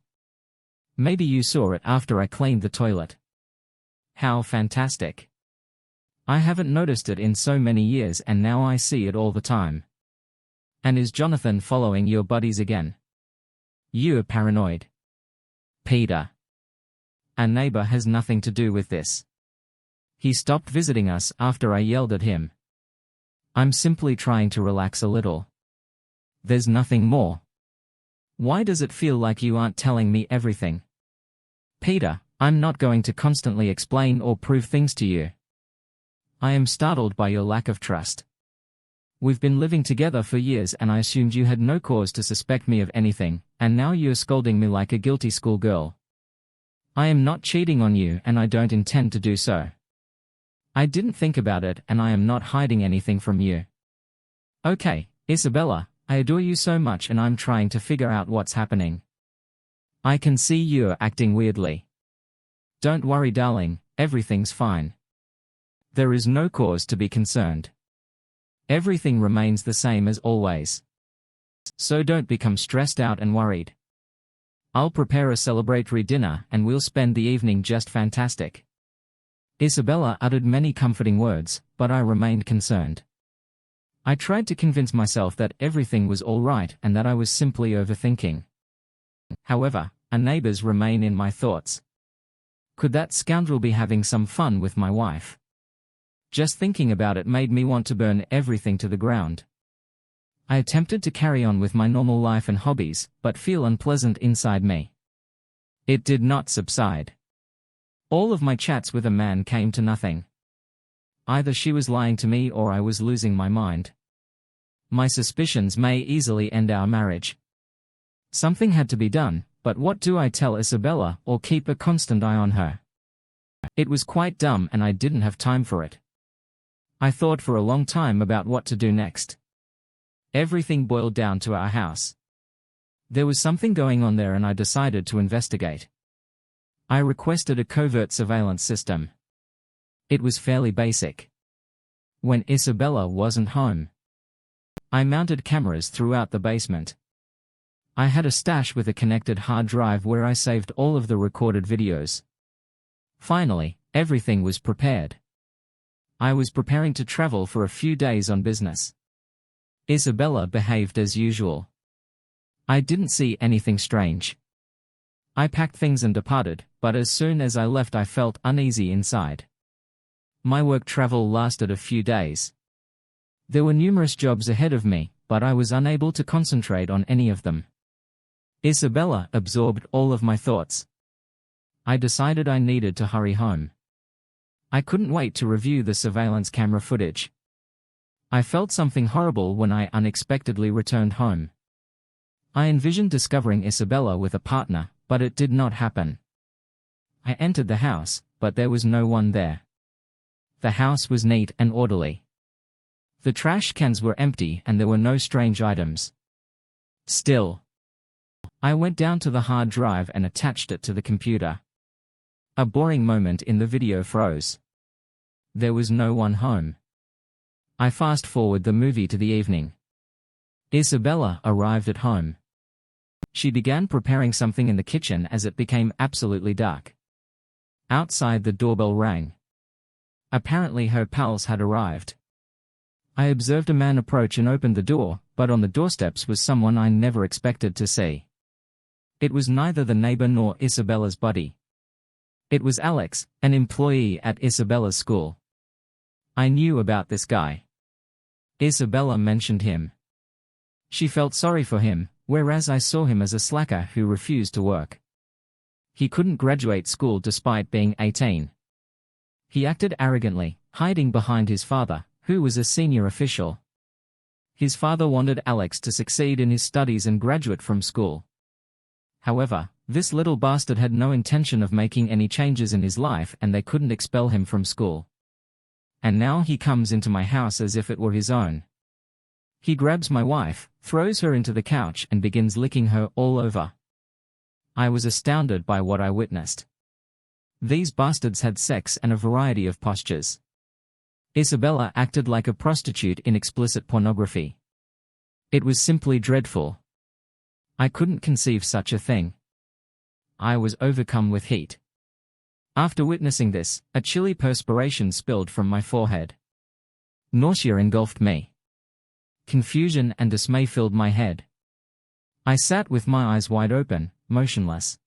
Maybe you saw it after I cleaned the toilet. How fantastic. I haven't noticed it in so many years and now I see it all the time. And is Jonathan following your buddies again? You're paranoid. Peter. Our neighbor has nothing to do with this. He stopped visiting us after I yelled at him. I'm simply trying to relax a little. There's nothing more. Why does it feel like you aren't telling me everything? Peter, I'm not going to constantly explain or prove things to you. I am startled by your lack of trust. We've been living together for years and I assumed you had no cause to suspect me of anything, and now you're scolding me like a guilty schoolgirl. I am not cheating on you and I don't intend to do so. I didn't think about it and I am not hiding anything from you. Okay, Isabella, I adore you so much and I'm trying to figure out what's happening. I can see you're acting weirdly. Don't worry, darling, everything's fine. There is no cause to be concerned. Everything remains the same as always. So don't become stressed out and worried. I'll prepare a celebratory dinner and we'll spend the evening just fantastic. Isabella uttered many comforting words, but I remained concerned. I tried to convince myself that everything was all right and that I was simply overthinking. However, our neighbors remain in my thoughts. Could that scoundrel be having some fun with my wife? Just thinking about it made me want to burn everything to the ground. I attempted to carry on with my normal life and hobbies, but feel unpleasant inside me. It did not subside. All of my chats with a man came to nothing. Either she was lying to me or I was losing my mind. My suspicions may easily end our marriage. Something had to be done, but what do I tell Isabella or keep a constant eye on her? It was quite dumb and I didn't have time for it. I thought for a long time about what to do next. Everything boiled down to our house. There was something going on there and I decided to investigate. I requested a covert surveillance system. It was fairly basic. When Isabella wasn't home, I mounted cameras throughout the basement. I had a stash with a connected hard drive where I saved all of the recorded videos. Finally, everything was prepared. I was preparing to travel for a few days on business. Isabella behaved as usual. I didn't see anything strange. I packed things and departed, but as soon as I left I felt uneasy inside. My work travel lasted a few days. There were numerous jobs ahead of me, but I was unable to concentrate on any of them. Isabella absorbed all of my thoughts. I decided I needed to hurry home. I couldn't wait to review the surveillance camera footage. I felt something horrible when I unexpectedly returned home. I envisioned discovering Isabella with a partner, but it did not happen. I entered the house, but there was no one there. The house was neat and orderly. The trash cans were empty and there were no strange items. Still, I went down to the hard drive and attached it to the computer. A boring moment in the video froze. There was no one home. I fast-forward the movie to the evening. Isabella arrived at home. She began preparing something in the kitchen as it became absolutely dark. Outside, the doorbell rang. Apparently her pals had arrived. I observed a man approach and opened the door, but on the doorsteps was someone I never expected to see. It was neither the neighbor nor Isabella's buddy. It was Alex, an employee at Isabella's school. I knew about this guy. Isabella mentioned him. She felt sorry for him, whereas I saw him as a slacker who refused to work. He couldn't graduate school despite being 18. He acted arrogantly, hiding behind his father, who was a senior official. His father wanted Alex to succeed in his studies and graduate from school. However, this little bastard had no intention of making any changes in his life, and they couldn't expel him from school. And now he comes into my house as if it were his own. He grabs my wife, throws her into the couch and begins licking her all over. I was astounded by what I witnessed. These bastards had sex and a variety of postures. Isabella acted like a prostitute in explicit pornography. It was simply dreadful. I couldn't conceive such a thing. I was overcome with heat. After witnessing this, a chilly perspiration spilled from my forehead. Nausea engulfed me. Confusion and dismay filled my head. I sat with my eyes wide open, motionless.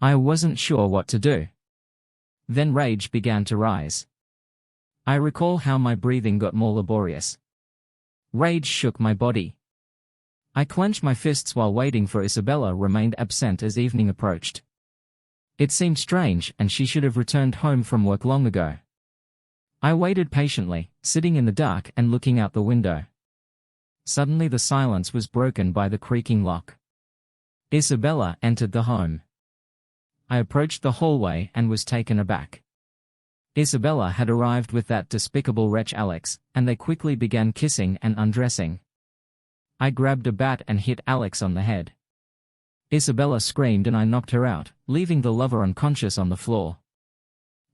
I wasn't sure what to do. Then rage began to rise. I recall how my breathing got more laborious. Rage shook my body. I clenched my fists while waiting for Isabella remained absent as evening approached. It seemed strange, and she should have returned home from work long ago. I waited patiently, sitting in the dark and looking out the window. Suddenly the silence was broken by the creaking lock. Isabella entered the home. I approached the hallway and was taken aback. Isabella had arrived with that despicable wretch Alex, and they quickly began kissing and undressing. I grabbed a bat and hit Alex on the head. Isabella screamed and I knocked her out, leaving the lover unconscious on the floor.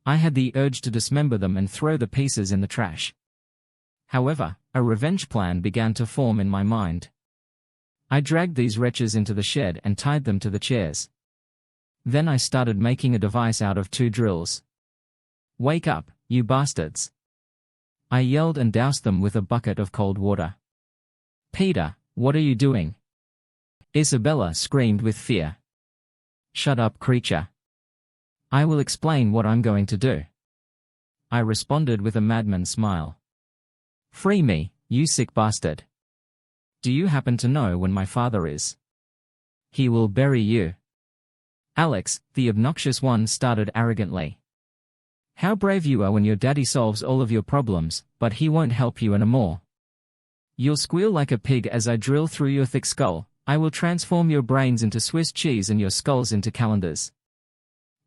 I had the urge to dismember them and throw the pieces in the trash. However, a revenge plan began to form in my mind. I dragged these wretches into the shed and tied them to the chairs. Then I started making a device out of 2 drills. "Wake up, you bastards!" I yelled and doused them with a bucket of cold water. "Peter, what are you doing?" Isabella screamed with fear. "Shut up, creature. I will explain what I'm going to do." I responded with a madman's smile. "Free me, you sick bastard. Do you happen to know when my father is? He will bury you." Alex, the obnoxious one, started arrogantly. "How brave you are when your daddy solves all of your problems, but he won't help you anymore. You'll squeal like a pig as I drill through your thick skull. I will transform your brains into Swiss cheese and your skulls into calendars."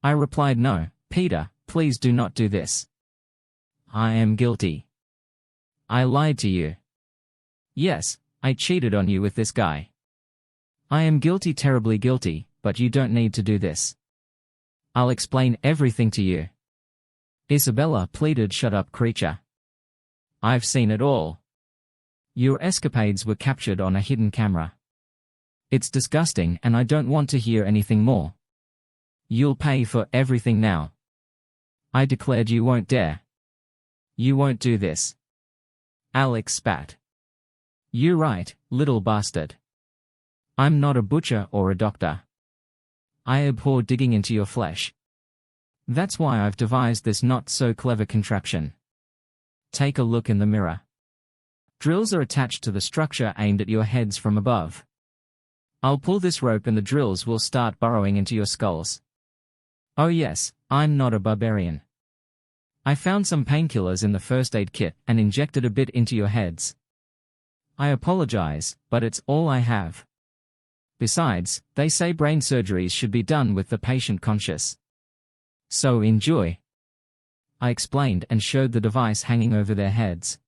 I replied, "No, Peter, please do not do this. I am guilty. I lied to you. Yes, I cheated on you with this guy. I am guilty, terribly guilty, but you don't need to do this. I'll explain everything to you." Isabella pleaded, "Shut up, creature. I've seen it all. Your escapades were captured on a hidden camera. It's disgusting and I don't want to hear anything more. You'll pay for everything now. I declared you won't dare. You won't do this." Alex spat. "You're right, little bastard. I'm not a butcher or a doctor. I abhor digging into your flesh. That's why I've devised this not-so-clever contraption. Take a look in the mirror. Drills are attached to the structure aimed at your heads from above. I'll pull this rope and the drills will start burrowing into your skulls. Oh yes, I'm not a barbarian. I found some painkillers in the first aid kit and injected a bit into your heads. I apologize, but it's all I have. Besides, they say brain surgeries should be done with the patient conscious. So enjoy." I explained and showed the device hanging over their heads.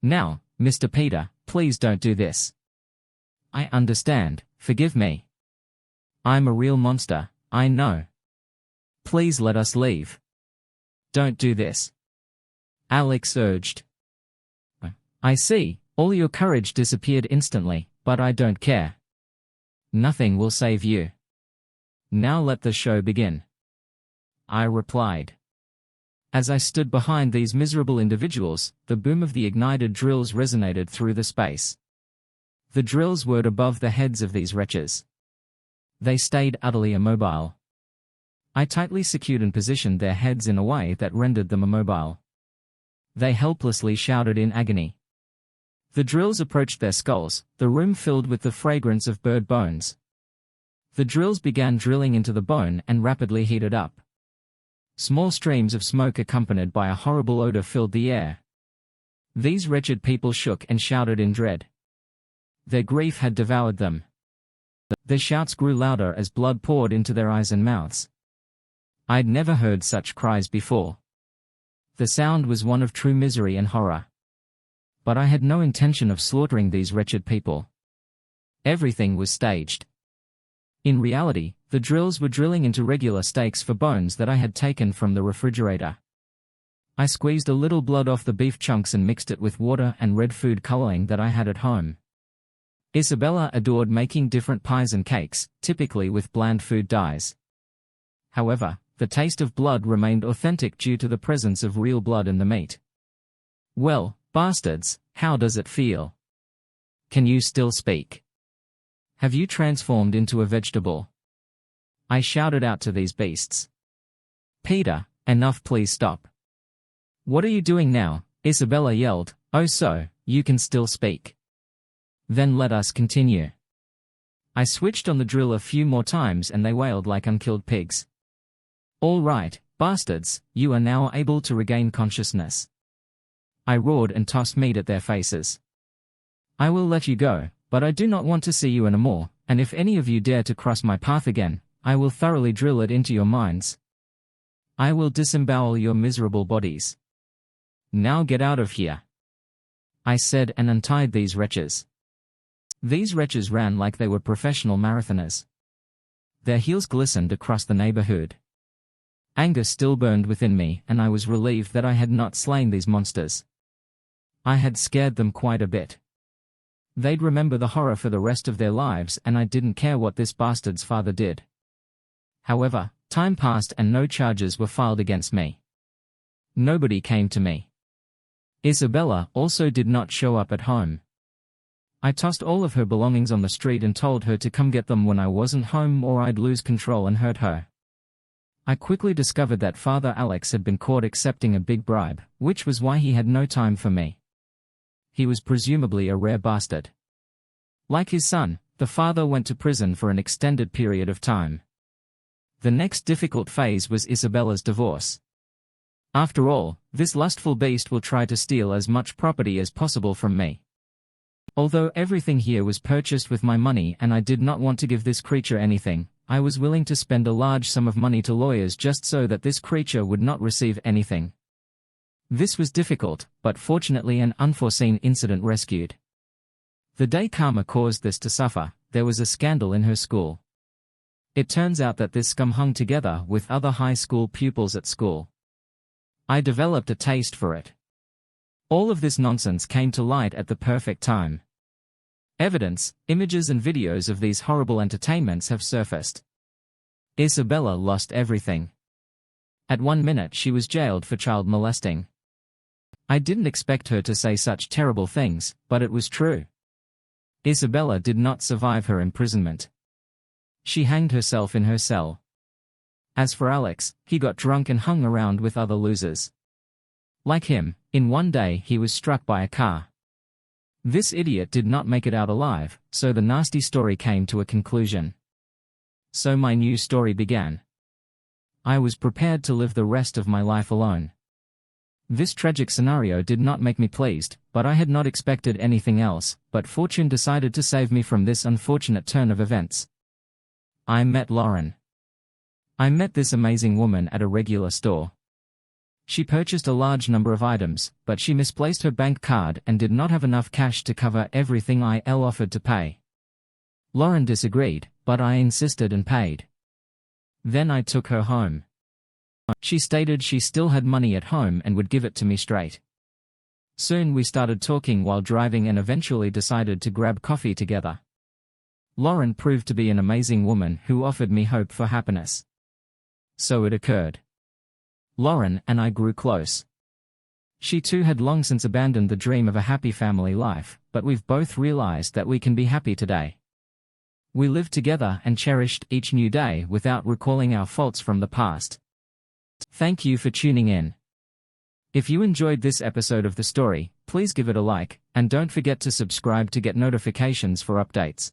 "Now, Mr. Peter, please don't do this. I understand, forgive me. I'm a real monster, I know. Please let us leave. Don't do this," Alex urged. "I see, all your courage disappeared instantly, but I don't care. Nothing will save you. Now let the show begin." I replied. As I stood behind these miserable individuals, the boom of the ignited drills resonated through the space. The drills whirred above the heads of these wretches. They stayed utterly immobile. I tightly secured and positioned their heads in a way that rendered them immobile. They helplessly shouted in agony. The drills approached their skulls, the room filled with the fragrance of bird bones. The drills began drilling into the bone and rapidly heated up. Small streams of smoke accompanied by a horrible odor filled the air. These wretched people shook and shouted in dread. Their grief had devoured them. Their shouts grew louder as blood poured into their eyes and mouths. I'd never heard such cries before. The sound was one of true misery and horror. But I had no intention of slaughtering these wretched people. Everything was staged. In reality, the drills were drilling into regular steaks for bones that I had taken from the refrigerator. I squeezed a little blood off the beef chunks and mixed it with water and red food coloring that I had at home. Isabella adored making different pies and cakes, typically with bland food dyes. However, the taste of blood remained authentic due to the presence of real blood in the meat. Well, bastards, how does it feel? Can you still speak? Have you transformed into a vegetable? I shouted out to these beasts. Peter, enough, please stop. What are you doing now? Isabella yelled. Oh, so, you can still speak. Then let us continue. I switched on the drill a few more times and they wailed like unkilled pigs. All right, bastards, you are now able to regain consciousness. I roared and tossed meat at their faces. I will let you go, but I do not want to see you anymore, and if any of you dare to cross my path again, I will thoroughly drill it into your minds. I will disembowel your miserable bodies. Now get out of here, I said, and untied these wretches. These wretches ran like they were professional marathoners. Their heels glistened across the neighborhood. Anger still burned within me, and I was relieved that I had not slain these monsters. I had scared them quite a bit. They'd remember the horror for the rest of their lives, and I didn't care what this bastard's father did. However, time passed and no charges were filed against me. Nobody came to me. Isabella also did not show up at home. I tossed all of her belongings on the street and told her to come get them when I wasn't home or I'd lose control and hurt her. I quickly discovered that Father Alex had been caught accepting a big bribe, which was why he had no time for me. He was presumably a rare bastard. Like his son, the father went to prison for an extended period of time. The next difficult phase was Isabella's divorce. After all, this lustful beast will try to steal as much property as possible from me. Although everything here was purchased with my money and I did not want to give this creature anything, I was willing to spend a large sum of money to lawyers just so that this creature would not receive anything. This was difficult, but fortunately an unforeseen incident rescued. The day Karma caused this to suffer, there was a scandal in her school. It turns out that this scum hung together with other high school pupils at school. I developed a taste for it. All of this nonsense came to light at the perfect time. Evidence, images and videos of these horrible entertainments have surfaced. Isabella lost everything. At 1 minute she was jailed for child molesting. I didn't expect her to say such terrible things, but it was true. Isabella did not survive her imprisonment. She hanged herself in her cell. As for Alex, he got drunk and hung around with other losers. Like him, in one day he was struck by a car. This idiot did not make it out alive, so the nasty story came to a conclusion. So my new story began. I was prepared to live the rest of my life alone. This tragic scenario did not make me pleased, but I had not expected anything else, but fortune decided to save me from this unfortunate turn of events. I met Lauren. I met this amazing woman at a regular store. She purchased a large number of items, but she misplaced her bank card and did not have enough cash to cover everything I offered to pay. Lauren disagreed, but I insisted and paid. Then I took her home. She stated she still had money at home and would give it to me straight. Soon we started talking while driving and eventually decided to grab coffee together. Lauren proved to be an amazing woman who offered me hope for happiness. So it occurred. Lauren and I grew close. She too had long since abandoned the dream of a happy family life, but we've both realized that we can be happy today. We lived together and cherished each new day without recalling our faults from the past. Thank you for tuning in. If you enjoyed this episode of the story, please give it a like, and don't forget to subscribe to get notifications for updates.